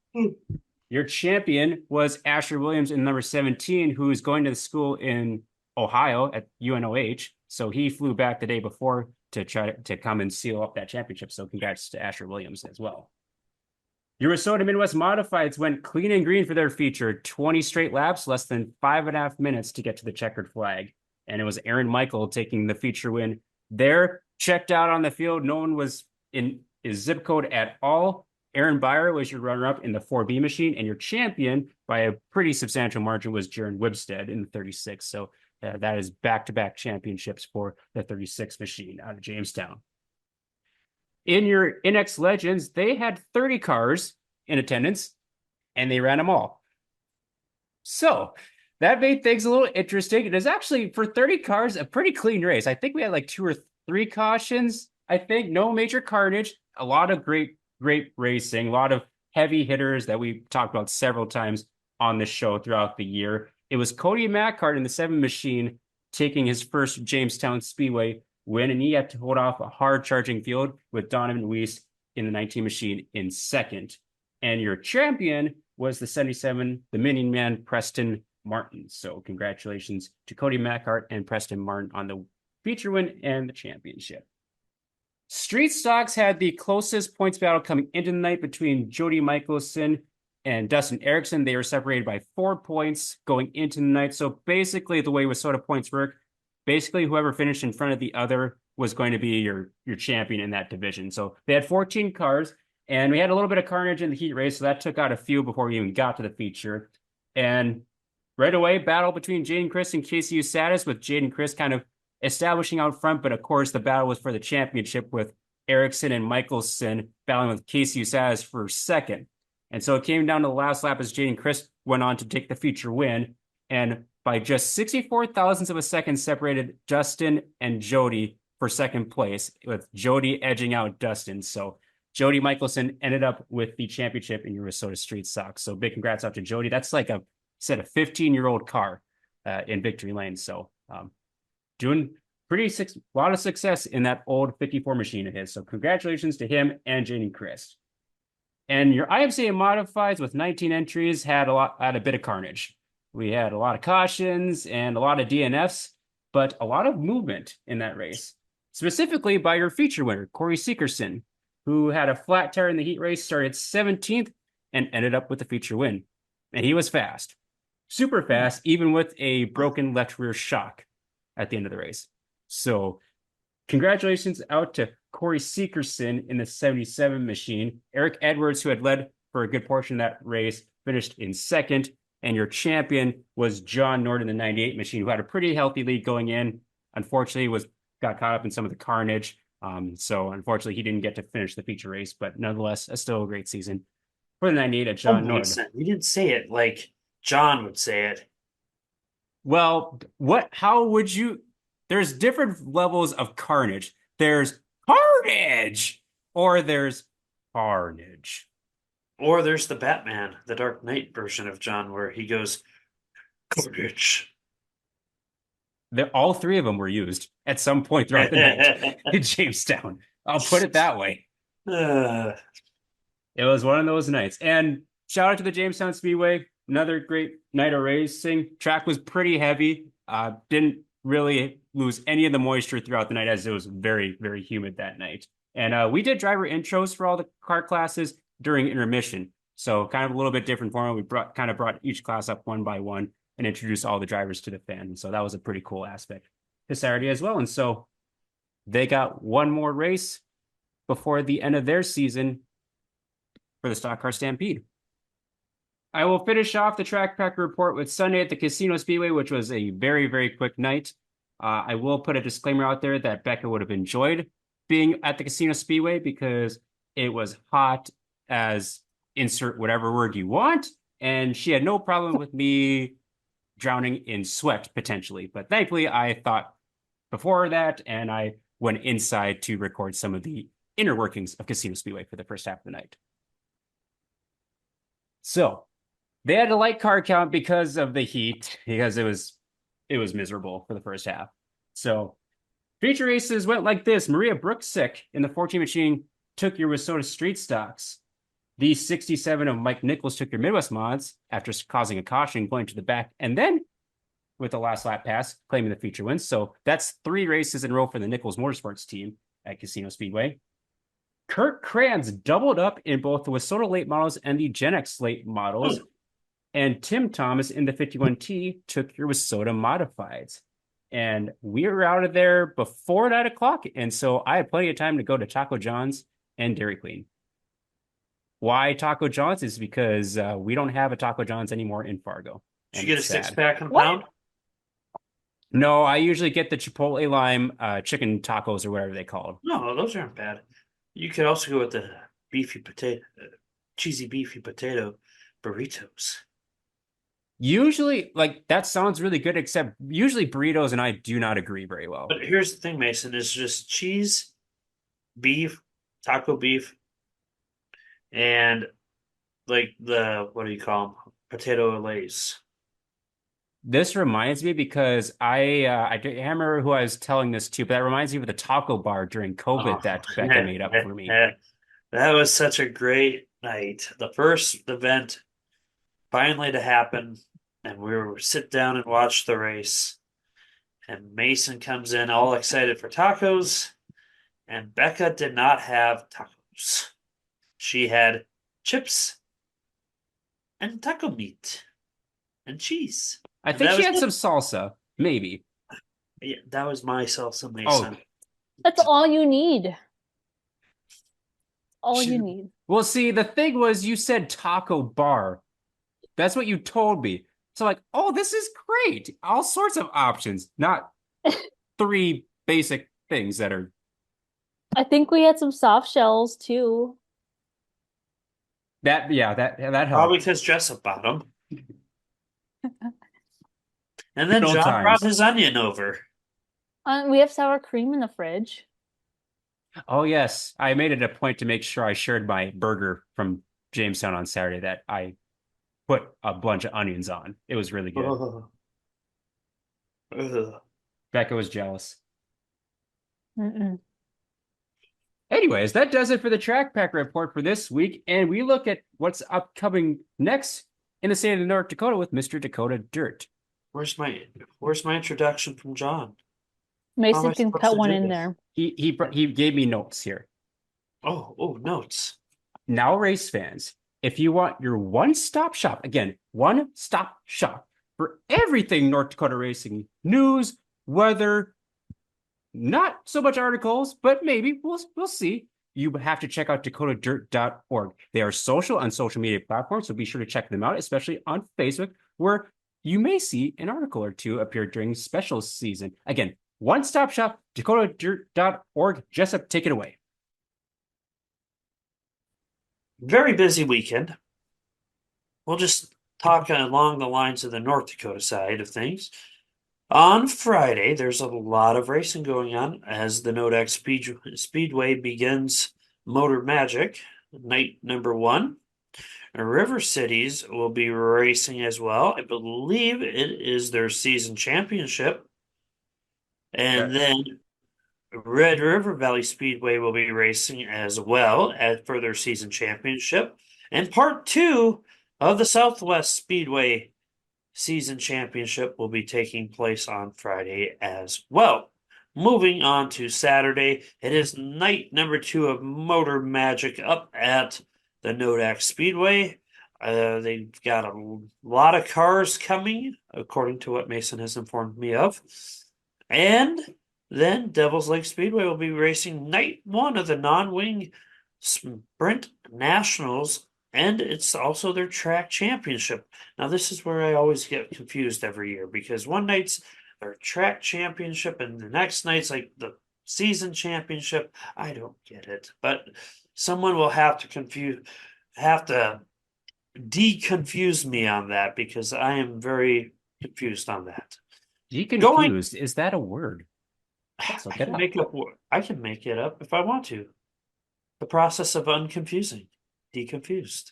Your champion was Asher Williams in number 17, who's going to the school in Ohio at UNOH. So he flew back the day before to try to come and seal up that championship. So congrats to Asher Williams as well. Your Minnesota Midwest Modifieds went clean and green for their feature, 20 straight laps, less than 5.5 minutes to get to the checkered flag. And it was Aaron Michael taking the feature win there. Checked out on the field. No one was in his zip code at all. Aaron Beyer was your runner-up in the 4B machine, and your champion by a pretty substantial margin was Jaron Wibstead in the 36. So that is back-to-back championships for the 36 machine out of Jamestown. In your NX Legends, they had 30 cars in attendance, and they ran them all. So that made things a little interesting. It is actually, for 30 cars, a pretty clean race. I think we had like 2 or 3 cautions. I think no major carnage, a lot of great racing, a lot of heavy hitters that we talked about several times on the show throughout the year. It was Cody Mackhart in the 7 machine taking his first Jamestown Speedway win, and he had to hold off a hard charging field with Donovan Weiss in the 19 machine in second. And your champion was the 77, the Minion Man, Preston Martin. So congratulations to Cody Mackhart and Preston Martin on the feature win and the championship. Street Stocks had the closest points battle coming into the night between Jody Michelson and Dustin Erickson. They were separated by 4 points going into the night. So basically the way WISSOTA points work, basically whoever finished in front of the other was going to be your champion in that division. So they had 14 cars, and we had a little bit of carnage in the heat race, so that took out a few before we even got to the feature. And right away, battle between Jaden Chris and Casey Usatis, with Jaden Chris kind of establishing out front, but of course the battle was for the championship with Erickson and Michelson battling with Casey Usatis for second. And so it came down to the last lap as Jaden Chris went on to take the feature win, and by just 64 thousandths of a second separated Dustin and Jody for second place, with Jody edging out Dustin. So Jody Michelson ended up with the championship in your WISSOTA Street Stocks. So big congrats out to Jody. That's like a 15-year-old car in victory lane. So doing a lot of success in that old 54 machine of his. So congratulations to him and Jaden Chris. And your IMCA Modifieds with 19 entries had a bit of carnage. We had a lot of cautions and a lot of DNFs, but a lot of movement in that race, specifically by your feature winner, Corey Seekerson, who had a flat tire in the heat race, started 17th, and ended up with the feature win. And he was fast, super fast, even with a broken left rear shock at the end of the race. So congratulations out to Corey Seekerson in the 77 machine. Eric Edwards, who had led for a good portion of that race, finished in second. And your champion was John Nord in the 98 machine, who had a pretty healthy lead going in. Unfortunately, got caught up in some of the carnage. So unfortunately, he didn't get to finish the feature race, but nonetheless, still a great season for the 98 at John Nord. You didn't say it like John would say it. Well, how would you? There's different levels of carnage. There's carnage, or there's carnage. Or there's the Batman, the Dark Knight version of John, where he goes, carnage. All 3 of them were used at some point throughout the night in Jamestown. I'll put it that way. It was one of those nights. And shout out to the Jamestown Speedway. Another great night of racing. Track was pretty heavy. Didn't really lose any of the moisture throughout the night, as it was very, very humid that night. And we did driver intros for all the car classes during intermission. So kind of a little bit different format. We brought each class up one by one and introduced all the drivers to the fan. And so that was a pretty cool aspect to Saturday as well. And so they got one more race before the end of their season for the Stock Car Stampede. I will finish off the Track Packer report with Sunday at the Casino Speedway, which was a very, very quick night. I will put a disclaimer out there that Becca would have enjoyed being at the Casino Speedway because it was hot as insert whatever word you want, and she had no problem with me drowning in sweat potentially. But thankfully, I thought before that, and I went inside to record some of the inner workings of Casino Speedway for the first half of the night. So they had a light car count because of the heat, because it was miserable for the first half. So feature races went like this. Maria Brooksick in the 14 machine took your Wissota Street Stocks. The 67 of Mike Nichols took your Midwest mods after causing a caution going to the back, and then with the last lap pass, claiming the feature wins. So that's 3 races in a row for the Nichols Motorsports team at Casino Speedway. Kurt Kranz doubled up in both the Wissota late models and the Gen X late models. And Tim Thomas in the 51T took your Wissota modifieds. And we were out of there before 9 o'clock. And so I had plenty of time to go to Taco John's and Dairy Queen. Why Taco John's is because we don't have a Taco John's anymore in Fargo. Did you get a 6-pack and a pound? No, I usually get the Chipotle lime chicken tacos or whatever they call them. No, those aren't bad. You could also go with the cheesy beefy potato burritos. Usually, like, that sounds really good, except usually burritos and I do not agree very well. But here's the thing, Mason, is just cheese, beef, taco beef, and like what do you call them? Potato lays. This reminds me because I can't remember who I was telling this to, but that reminds me of the taco bar during COVID that Becca made up for me. That was such a great night. The first event finally to happen, and we were sit down and watch the race. And Mason comes in all excited for tacos, and Becca did not have tacos. She had chips and taco meat and cheese. I think she had some salsa, maybe. Yeah, that was my salsa, Mason. Oh. That's all you need. All you need. Well, see, the thing was you said taco bar. That's what you told me. So like, oh, this is great. All sorts of options, not 3 basic things that are. I think we had some soft shells too. That helped. Probably because Jessup bought them. And then Good old John brought times. his onion over. We have sour cream in the fridge. Oh, yes. I made it a point to make sure I shared my burger from Jamestown on Saturday that I put a bunch of onions on. It was really good. Ugh. Becca was jealous. Mm-mm. Anyways, that does it for the Track Pack report for this week. And we look at what's upcoming next in the state of North Dakota with Mr. Dakota Dirt. Where's my introduction from John? Mason can cut one in this? there. He gave me notes here. Oh, notes. Now, race fans, if you want your one-stop shop, again, one-stop shop for everything North Dakota racing, news, weather, not so much articles, but maybe we'll see. You have to check out dakotadirt.org. They are on social media platforms, so be sure to check them out, especially on Facebook, where you may see an article or two appear during special season. Again, one-stop shop, dakotadirt.org. Jessup, take it away. Very busy weekend. We'll just talk along the lines of the North Dakota side of things. On Friday, there's a lot of racing going on as the Nodak Speedway begins Motor Magic, night number 1. River Cities will be racing as well. I believe it is their season championship. And then Red River Valley Speedway will be racing as well for their season championship. And part 2 of the Southwest Speedway season championship will be taking place on Friday as well. Moving on to Saturday, it is night number 2 of Motor Magic up at the Nodak Speedway. They've got a lot of cars coming, according to what Mason has informed me of. And then Devil's Lake Speedway will be racing night 1 of the non-wing Sprint Nationals and it's also their track championship. Now, this is where I always get confused every year because one night's their track championship and the next night's like the season championship. I don't get it, but someone will have to deconfuse me on that because I am very confused on that. Going, Deconfused, is that a word? Let's I look it can up. I can make it up if I want to. The process of unconfusing, deconfused.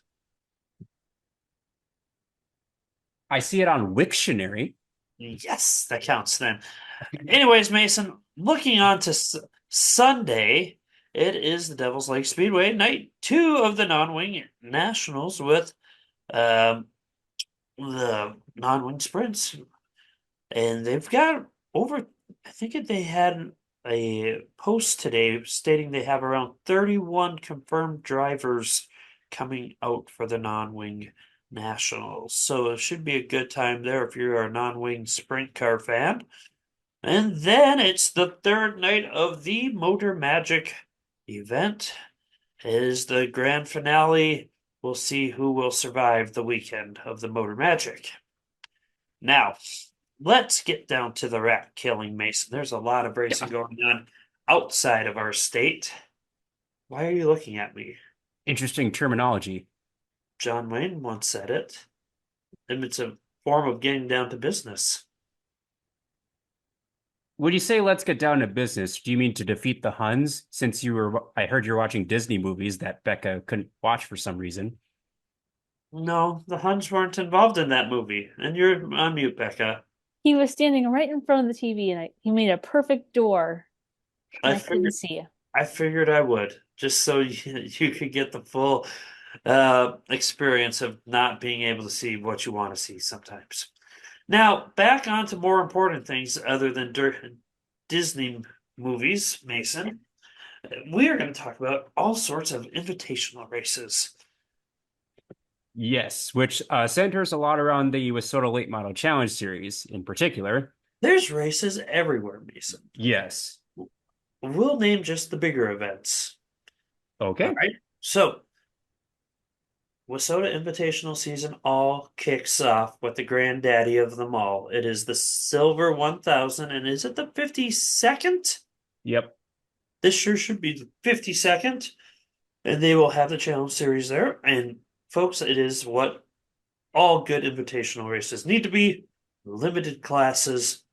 I see it on Wiktionary. Yes, that counts then. Anyways, Mason, looking on to Sunday, it is the Devil's Lake Speedway, night two of the non-wing nationals with um, the non-wing sprints, and they've got over. I think they had a post today stating they have around 31 confirmed drivers coming out for the non-wing nationals. So it should be a good time there if you're a non-wing sprint car fan. And then it's the third night of the Motor Magic event. It is the grand finale. We'll see who will survive the weekend of the Motor Magic. Now, let's get down to the rat killing, Mason. There's a lot of racing Yeah. going on outside of our state. Why are you looking at me? Interesting terminology. John Wayne once said it, and it's a form of getting down to business. When you say let's get down to business, do you mean to defeat the Huns? Since I heard you're watching Disney movies that Becca couldn't watch for some reason. No, the Huns weren't involved in that movie. And you're on mute, Becca. He was standing right in front of the TV and he made a perfect door and I I couldn't figured see you. I figured I would, just so you could get the full experience of not being able to see what you want to see sometimes. Now, back on to more important things other than Disney movies, Mason. We are going to talk about all sorts of invitational races. Yes, which centers a lot around the Wasota Late Model Challenge series in particular. There's races everywhere, Mason. Yes. We'll name just the bigger events. All Okay. right. So, Wasota Invitational season all kicks off with the granddaddy of them all. It is the Silver 1000, and is it the 52nd? Yep. This year should be the 52nd, and they will have the challenge series there. And folks, it is what all good invitational races need to be: limited classes,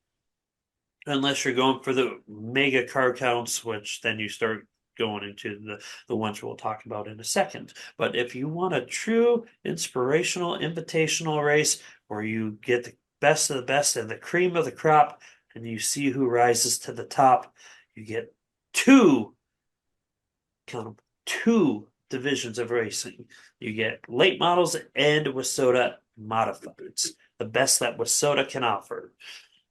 unless you're going for the mega car counts, which then you start going into the ones we'll talk about in a second. But if you want a true inspirational invitational race where you get the best of the best and the cream of the crop, and you see who rises to the top, you get two, count them, two divisions of racing. You get late models and Wasota modifieds, the best that Wasota can offer.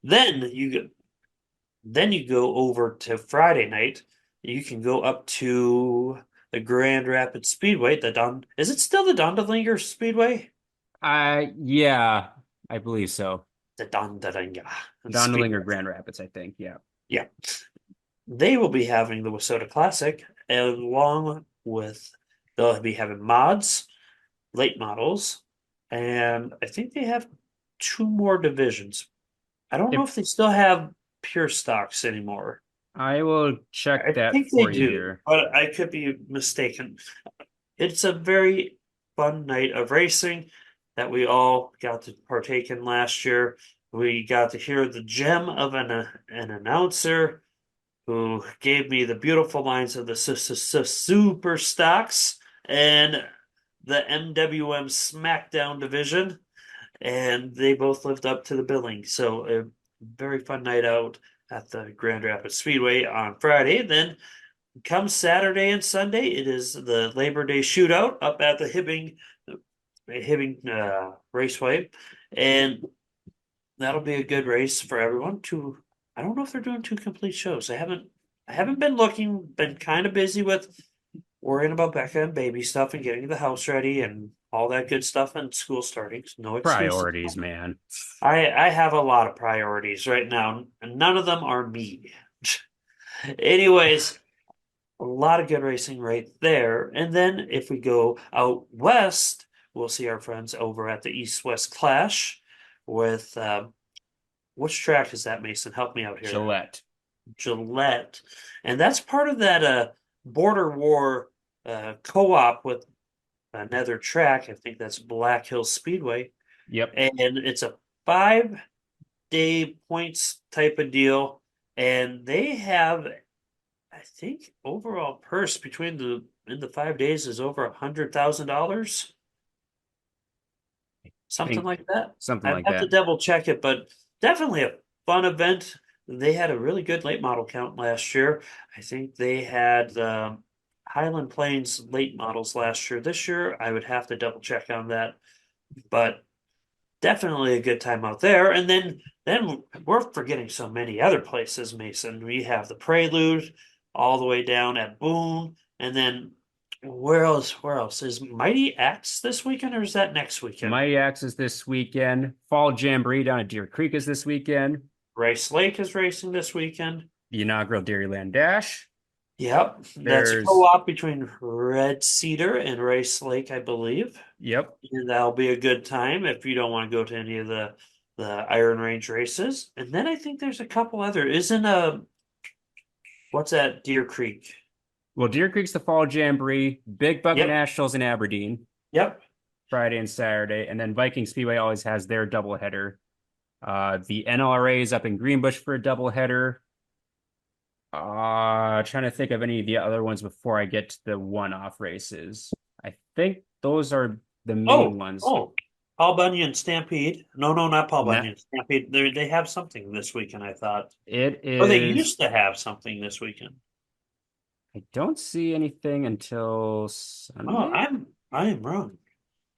Then you go over to Friday night. You can go up to the Grand Rapids Speedway. Is it still the Dondalinger Speedway? Yeah, I believe so. The Dondalinga Dondalinger Speedway. Grand Rapids, I think. Yeah. Yeah. They will be having the Wasota Classic along with they'll be having mods, late models, and I think they have two more divisions. I don't know If if they still have pure stocks anymore. I will check I that think they for you do, here. but I could be mistaken. It's a very fun night of racing that we all got to partake in last year. We got to hear the gem of an announcer who gave me the beautiful lines of the super stocks and the MWM SmackDown division, and they both lived up to the billing. So a very fun night out at the Grand Rapids Speedway on Friday. Then come Saturday and Sunday, it is the Labor Day shootout up at the Hibbing Raceway, and that'll be a good race for everyone. I don't know if they're doing two complete shows. I haven't been looking. Been kind of busy with worrying about Becca and baby stuff and getting the house ready and all that good stuff and school starting. No excuses. Priorities, man. I have a lot of priorities right now, and none of them are me. Anyways, A lot of good racing right there. And then if we go out west, we'll see our friends over at the East West Clash with which track is that, Mason? Help me out here. Gillette. Gillette. And that's part of that border war co-op with another track. I think that's Black Hills Speedway. Yep. And it's a 5-day points type of deal. And they have, I think, overall purse between the in the 5 days is over $100,000, I something think like that. something I'd like have to that. double check it, but definitely a fun event. They had a really good late model count last year. I think they had Highland Plains late models last year. This year, I would have to double check on that, but definitely a good time out there. And then we're forgetting so many other places, Mason. We have the Prelude all the way down at Boone, and then where else? Where else is Mighty Axe this weekend, or is that next weekend? Mighty Axe is this weekend. Fall Jamboree down at Deer Creek is this weekend. Rice Lake is racing this weekend. The inaugural Dairyland Dash. Yep, that's a There's, co-op between Red Cedar and Rice Lake, I believe. yep, And that'll be a good time if you don't want to go to any of the Iron Range races. And then I think there's a couple other. Isn't what's that? Deer Creek. well, Deer Creek's the Fall Jamboree. Big Bucket Yep, Nationals in Aberdeen, yep. Friday and Saturday. And then Viking Speedway always has their doubleheader. The NLRA is up in Greenbush for a doubleheader. Trying to think of any of the other ones before I get to the one-off races. I think those are the main Oh, ones. oh, Paul Bunyan Stampede. No, no, not Paul No, Bunyan Stampede. They have something this weekend, I thought. it Or they is. used to have something this weekend. I don't see anything until Oh, Sunday. I am wrong I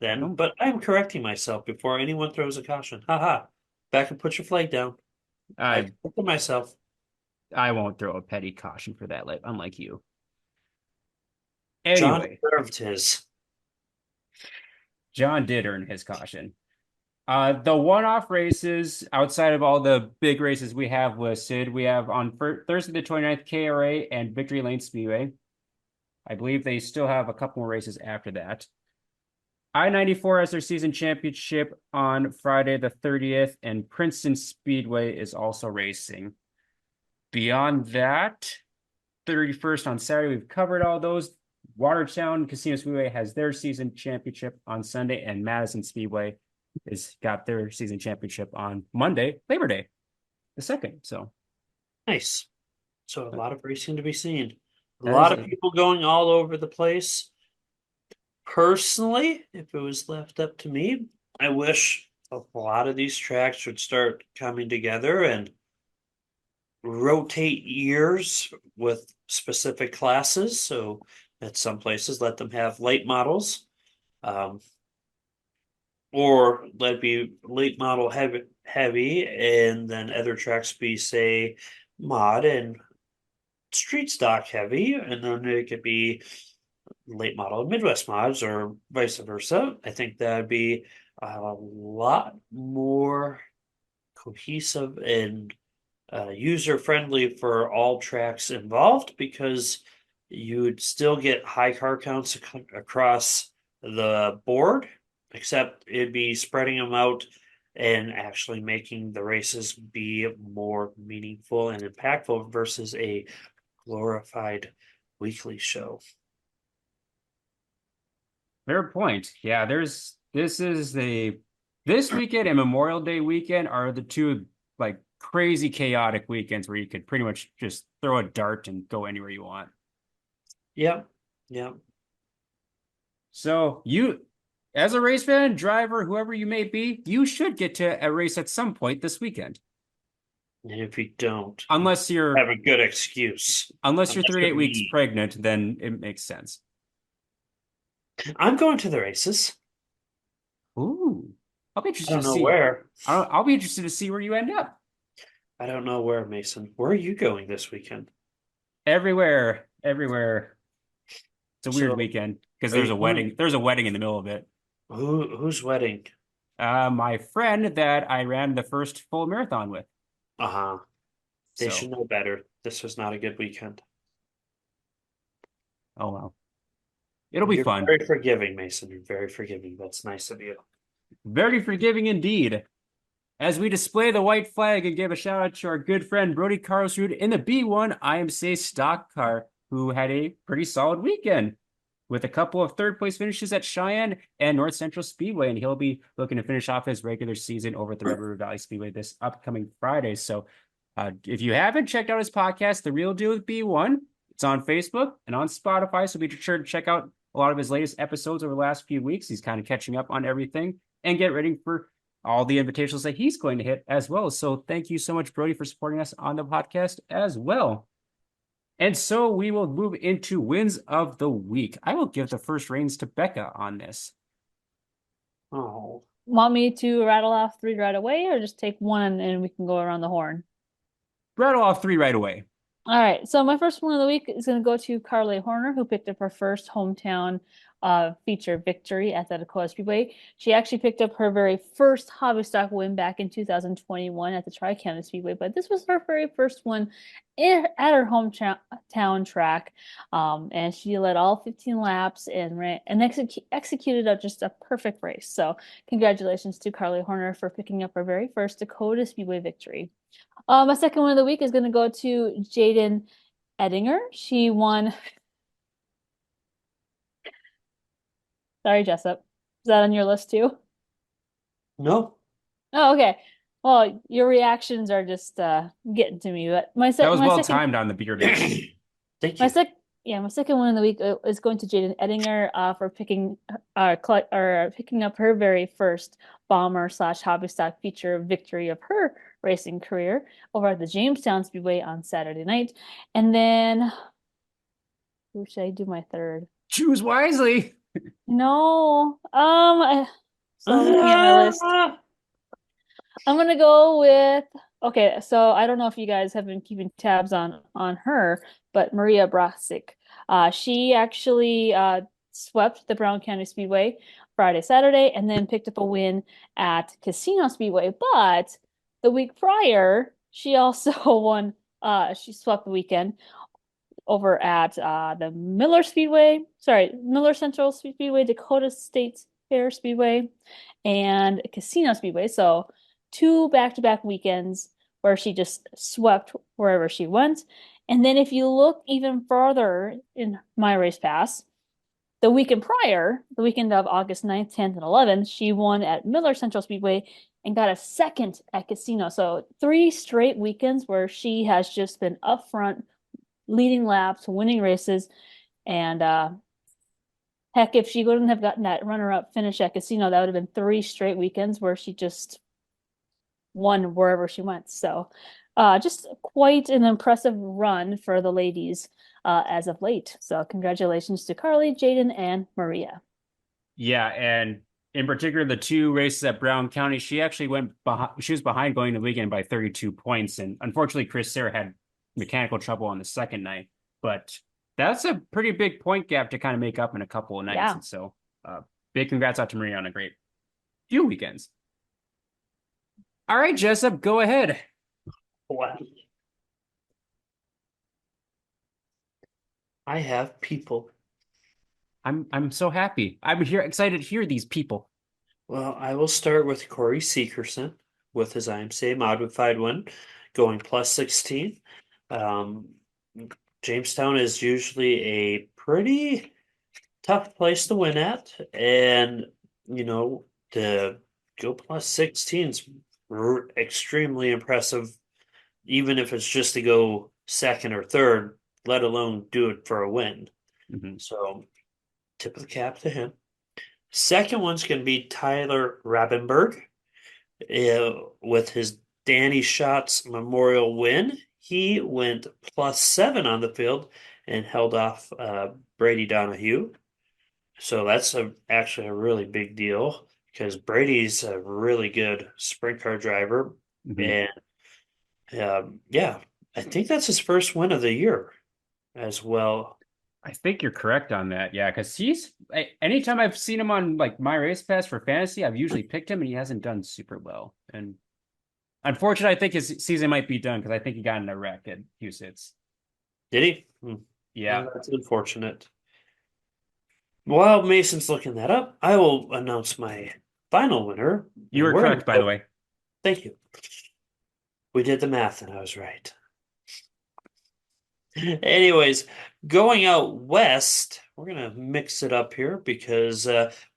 then, don't. but I'm correcting myself before anyone throws a caution. Haha. Back and put your flag down. I I corrected myself. I won't throw a petty caution for that, like unlike you. John Anyway, deserved his. John did earn his caution. The one-off races outside of all the big races we have listed, we have on Thursday the 29th KRA and Victory Lane Speedway. I believe they still have a couple more races after that. I-94 has their season championship on Friday the 30th, and Princeton Speedway is also racing. Beyond that, 31st on Saturday, we've covered all those. Watertown Casino Speedway has their season championship on Sunday, and Madison Speedway has got their season championship on Monday, Labor Day, the 2nd. So Nice. So a lot of racing to be seen. A that is lot of a people going all over the place. Personally, if it was left up to me, I wish a lot of these tracks would start coming together and rotate years with specific classes. So at some places, let them have late models, um, or let it be late model heavy, and then other tracks be say mod and street stock heavy, and then it could be late model and Midwest mods, or vice versa. I think that'd be a lot more cohesive and user friendly for all tracks involved, because you would still get high car counts across the board, except it'd be spreading them out and actually making the races be more meaningful and impactful versus a glorified weekly show. fair point. Yeah, this weekend and Memorial Day weekend are the two like crazy chaotic weekends where you could pretty much just throw a dart and go anywhere you want. Yep, yep. So you, as a race fan, driver, whoever you may be, you should get to a race at some point this weekend. And if you don't, Unless you're have a good excuse. unless you're Unless 38 you're weeks me. pregnant, then it makes sense. I'm going to the races. Ooh. I'll be I interested to don't know see. where. I'll be interested to see where you end up. I don't know where, Mason. Where are you going this weekend? Everywhere, everywhere. It's a weird So, weekend because are there's a you wedding. There's a wedding in the middle of it. whose wedding? My friend that I ran the first full marathon with. Uh-huh. They should So know better. This was not a good weekend. Oh well. It'll be You're fun. very forgiving, Mason. You're very forgiving. That's nice of you. Very forgiving indeed. As we display the white flag and give a shout out to our good friend Brody Karlsrud in the B1 IMCA stock car, who had a pretty solid weekend with a couple of third place finishes at Cheyenne and North Central Speedway. And he'll be looking to finish off his regular season over at the Red River Valley Speedway this upcoming Friday. So if you haven't checked out his podcast, The Real Deal with B1, it's on Facebook and on Spotify. So be sure to check out a lot of his latest episodes over the last few weeks. He's kind of catching up on everything and get ready for all the invitations that he's going to hit as well. So thank you so much, Brody, for supporting us on the podcast as well. And so we will move into wins of the week. I will give the first reins to Becca on this. Oh, Want me to rattle off three right away or just take one and we can go around the horn? Rattle off three right away. All right, so my first one of the week is going to go to Carly Horner, who picked up her first hometown feature victory at the Dakota Speedway. She actually picked up her very first hobby stock win back in 2021 at the Tri-County Speedway, but this was her very first one at her hometown track, and she led all 15 laps and executed just a perfect race. So congratulations to Carly Horner for picking up her very first Dakota Speedway victory. My second one of the week is going to go to Jaden Edinger. She won. Sorry, Jessup. Is that on your list too? no. Oh, okay. Well, your reactions are just getting to me. But That was my well second timed on the bearded. Thank my you. sec yeah, my second one of the week is going to Jaden Edinger for picking up her very first bomber slash hobby stock feature victory of her racing career over at the Jamestown Speedway on Saturday night. And then who should I do my third? Choose wisely. No. So looking at my list. I'm gonna go with okay, so I don't know if you guys have been keeping tabs on her, but Maria Brasic. She actually swept the Brown County Speedway Friday, Saturday, and then picked up a win at Casino Speedway. But the week prior, she also won she swept the weekend over at the Miller Central Speedway, Dakota State Fair Speedway, and Casino Speedway. So two back-to-back weekends where she just swept wherever she went. And then if you look even further in my race pass, the weekend prior, the weekend of August 9th, 10th, and 11th, she won at Miller Central Speedway and got a second at Casino. So three straight weekends where she has just been up front, leading laps, winning races, and heck, if she wouldn't have gotten that runner-up finish at Casino, that would have been three straight weekends where she just won wherever she went. So just quite an impressive run for the ladies as of late. So congratulations to Carly, Jaden, and Maria. Yeah, and in particular, the two races at Brown County, she actually went behind. She was behind going to the weekend by 32 points, and unfortunately, Chris Sarah had mechanical trouble on the second night. But that's a pretty big point gap to kind of make up in a couple of nights. Yeah. And so, big congrats out to Maria on a great few weekends. All right, Jessup, go ahead. Wow. I have people. I'm so happy. I'm here excited to hear these people. Well, I will start with Corey Seekerson with his IMCA modified one, going plus 16. Um, Jamestown is usually a pretty tough place to win at, and to go plus 16 is extremely impressive, even if it's just to go second or third, let alone do it for a win. Mhm. So, tip of the cap to him. Second one's going to be Tyler Rabenberg with his Danny Schatz Memorial win. He went plus 7 on the field and held off Brady Donahue. So that's actually a really big deal because Brady's a really good sprint car driver. Mhm. And yeah, I think that's his first win of the year as well. I think you're correct on that. Yeah, because anytime I've seen him on like my race pass for fantasy, I've usually picked him and he hasn't done super well. And unfortunately, I think his season might be done because I think he got in a wreck at Houston. Did he? Yeah. That's unfortunate. While Mason's looking that up, I will announce my final winner. You And were we're correct, by the way. thank you. We did the math and I was right. Anyways, going out west, we're gonna mix it up here because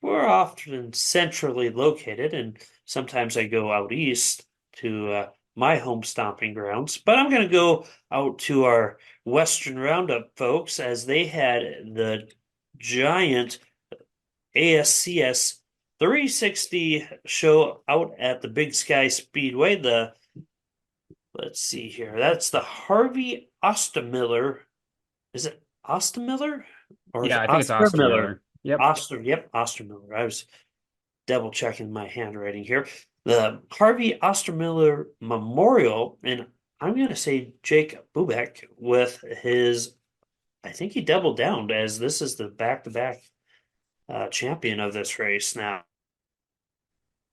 we're often centrally located, and sometimes I go out east to my home stomping grounds. But I'm gonna go out to our Western Roundup folks as they had the giant ASCS 360 show out at the Big Sky Speedway. Let's see here. That's the Harvey Ostermiller. Is it Ostermiller or is Yeah, it I think it's Ostermiller? Ostermiller. Yep. Yep, Ostermiller. I was double checking my handwriting here. The Harvey Ostermiller Memorial, and I'm going to say Jake Bubek with his, I think he doubled down as this is the back-to-back champion of this race now.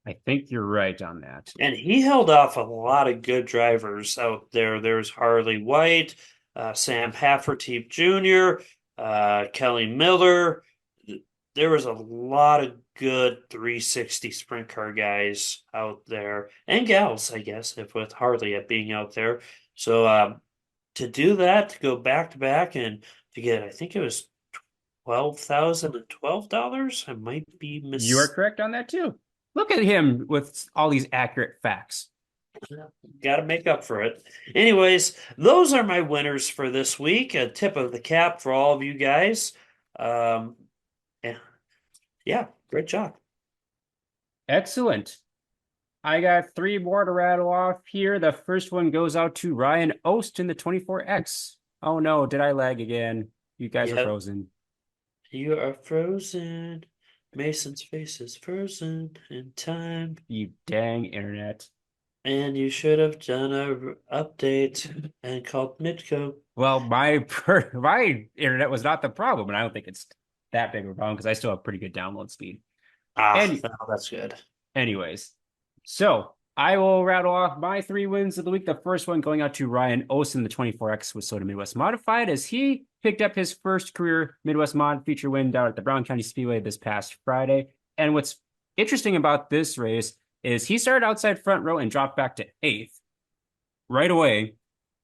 I think you're right on that. And he held off a lot of good drivers out there. There's Harley White, Sam Hafferty Jr., Kelly Miller. There was a lot of good 360 sprint car guys out there and gals, I guess, if with Harley at being out there. So to do that, to go back to back and to get, I think it was $12,012. I might be You are mis. correct on that too. Look at him with all these accurate facts. Got to make up for it. Anyways, those are my winners for this week. A tip of the cap for all of you guys. Um, yeah, yeah, great job. Excellent. I got three more to rattle off here. The first one goes out to Ryan Ost in the 24X. Oh no, did I lag again? You guys are Yeah, frozen. you are frozen. Mason's face is frozen in time, You dang internet. and you should have done a update and called Midco. Well, my internet was not the problem, and I don't think it's that big of a problem because I still have pretty good download speed. Ah, And no, that's good. anyways, so I will rattle off my three wins of the week. The first one going out to Ryan Olsen, the 24X with Soda Midwest Modified, as he picked up his first career Midwest Mod feature win down at the Brown County Speedway this past Friday. And what's interesting about this race is he started outside front row and dropped back to eighth right away.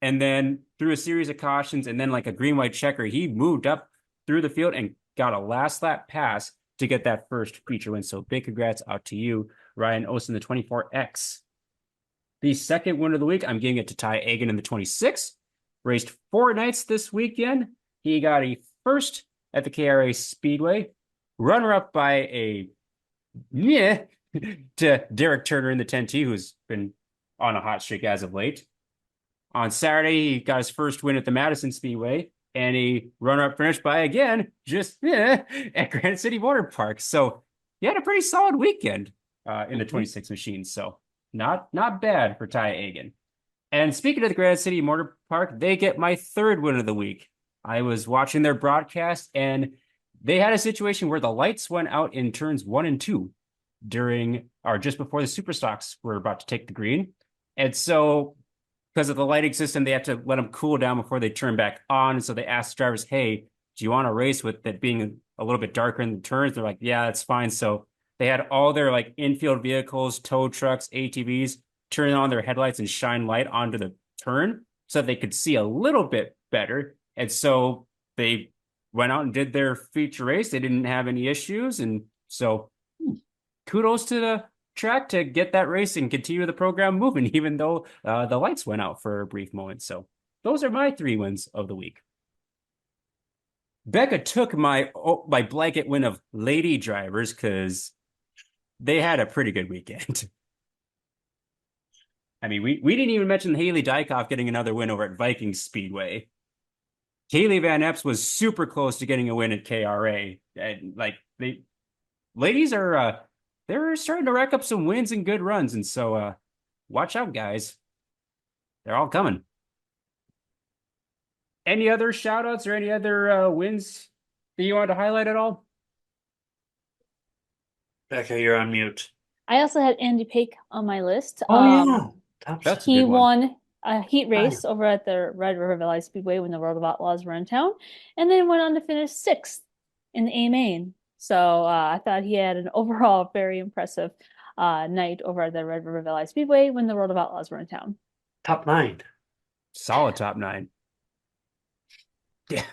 And then through a series of cautions and then like a green white checker, he moved up through the field and got a last lap pass to get that first feature win. So big congrats out to you, Ryan Olsen, the 24X. The second win of the week, I'm giving it to Ty Agan in the 26. Raced 4 nights this weekend. He got a first at the KRA Speedway, runner up by a yeah to Derek Turner in the 10T, who's been on a hot streak as of late. On Saturday, he got his first win at the Madison Speedway, and a runner-up finish by, again, just at Granite City Motor Park. So he had a pretty solid weekend in the 26 machines. So not bad for Ty Agan. And speaking of the Granite City Motor Park, they get my third win of the week. I was watching their broadcast, and they had a situation where the lights went out in turns 1 and 2 during or just before the Superstocks were about to take the green. And so because of the lighting system, they have to let them cool down before they turn back on. And so they asked drivers, hey, do you want to race with it being a little bit darker in the turns? They're like, yeah, that's fine. So they had all their like infield vehicles, tow trucks, ATVs turn on their headlights and shine light onto the turn so that they could see a little bit better. And so they went out and did their feature race. They didn't have any issues. And so kudos to the track to get that race and continue the program moving, even though the lights went out for a brief moment. So those are my three wins of the week. Becca took my blanket win of lady drivers because they had a pretty good weekend. I mean, we didn't even mention Haley Dykoff getting another win over at Viking Speedway. Kaylee Van Epps was super close to getting a win at KRA. And like ladies are they're starting to rack up some wins and good runs, and so watch out, guys. They're all coming. Any other shout outs or any other wins that you want to highlight at all? Becca, you're on mute. I also had Andy Pake on my list. Oh yeah, That's a He good one. won a heat race over at the Red River Valley Speedway when the World of Outlaws were in town, and then went on to finish sixth in the A main. So I thought he had an overall very impressive night over at the Red River Valley Speedway when the World of Outlaws were in town. Top nine. Solid top nine. Yeah.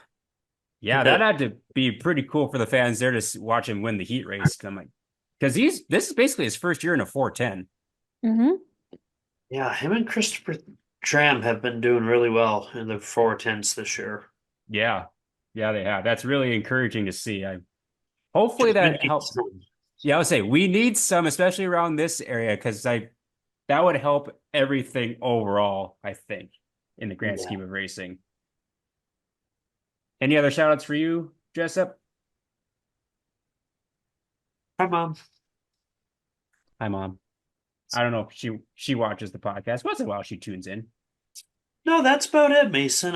Yeah, that had to be pretty cool for the fans there to watch him win the heat race. I'm like, because this is basically his first year in a 410. Mm-hmm. Yeah, him and Christopher Tram have been doing really well in the 410s this year. Yeah. Yeah, they have. That's really encouraging to see. Hopefully Because we that need helps. some. Yeah, I would say we need some, especially around this area, because that would help everything overall, I think, in the grand Yeah. scheme of racing. Any other shout outs for you, Jessup? Hi, Mom. Hi, Mom. I don't know if she watches the podcast. Once in a while she tunes in. No, that's about it, Mason.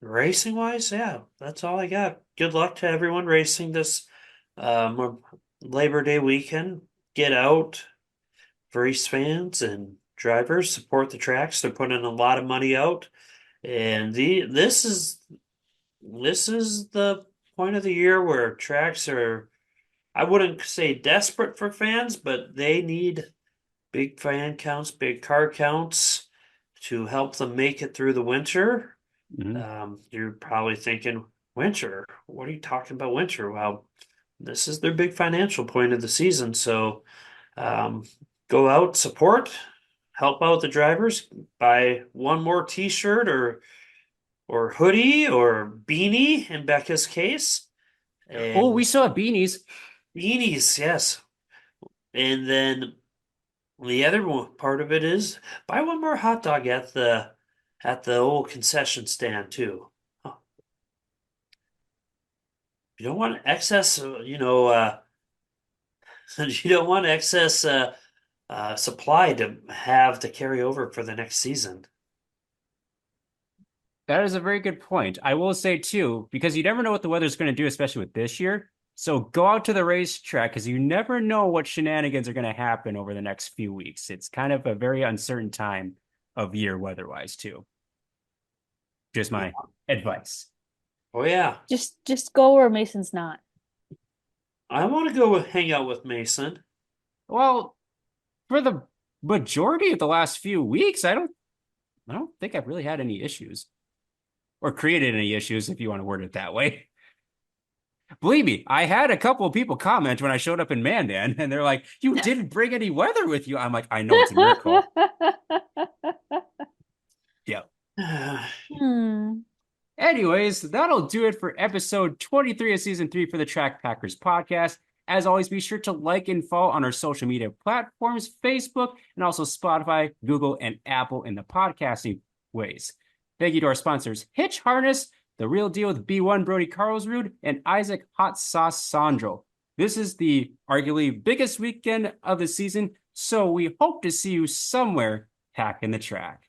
Racing wise, yeah, that's all I got. Good luck to everyone racing this Labor Day weekend. Get out, race fans and drivers, support the tracks. They're putting a lot of money out, and this is the point of the year where tracks are. I wouldn't say desperate for fans, but they need big fan counts, big car counts to help them make it through the winter. Mhm. You're probably thinking, winter? What are you talking about winter? Well, this is their big financial point of the season. So um, go out, support, help out the drivers, buy one more t-shirt or hoodie or beanie in Becca's case. Oh, And we still have beanies. beanies, yes. And then the other part of it is buy one more hot dog at the old concession stand too. Oh, you don't want excess, you don't want excess supply to have to carry over for the next season. That is a very good point. I will say too, because you never know what the weather's going to do, especially with this year. So go out to the racetrack because you never know what shenanigans are going to happen over the next few weeks. It's kind of a very uncertain time of year weather-wise too. Just Yeah. my advice. Oh yeah, Just go where Mason's not. I want to go hang out with Mason. Well, for the majority of the last few weeks, I don't think I've really had any issues or created any issues, if you want to word it that way. Believe me, I had a couple of people comment when I showed up in Mandan, and they're like, "You didn't bring any weather with you." I'm like, "I know it's a miracle." Yeah. Hmm. Anyways, that'll do it for episode 23 of season 3 for the Track Packers podcast. As always, be sure to like and follow on our social media platforms, Facebook, and also Spotify, Google, and Apple in the podcasting ways. Thank you to our sponsors, Hitch Harness, The Real Deal with B1 Brody Carlsrud, and Isaac Hot Sauce Sandro. This is the arguably biggest weekend of the season, so we hope to see you somewhere packing the track.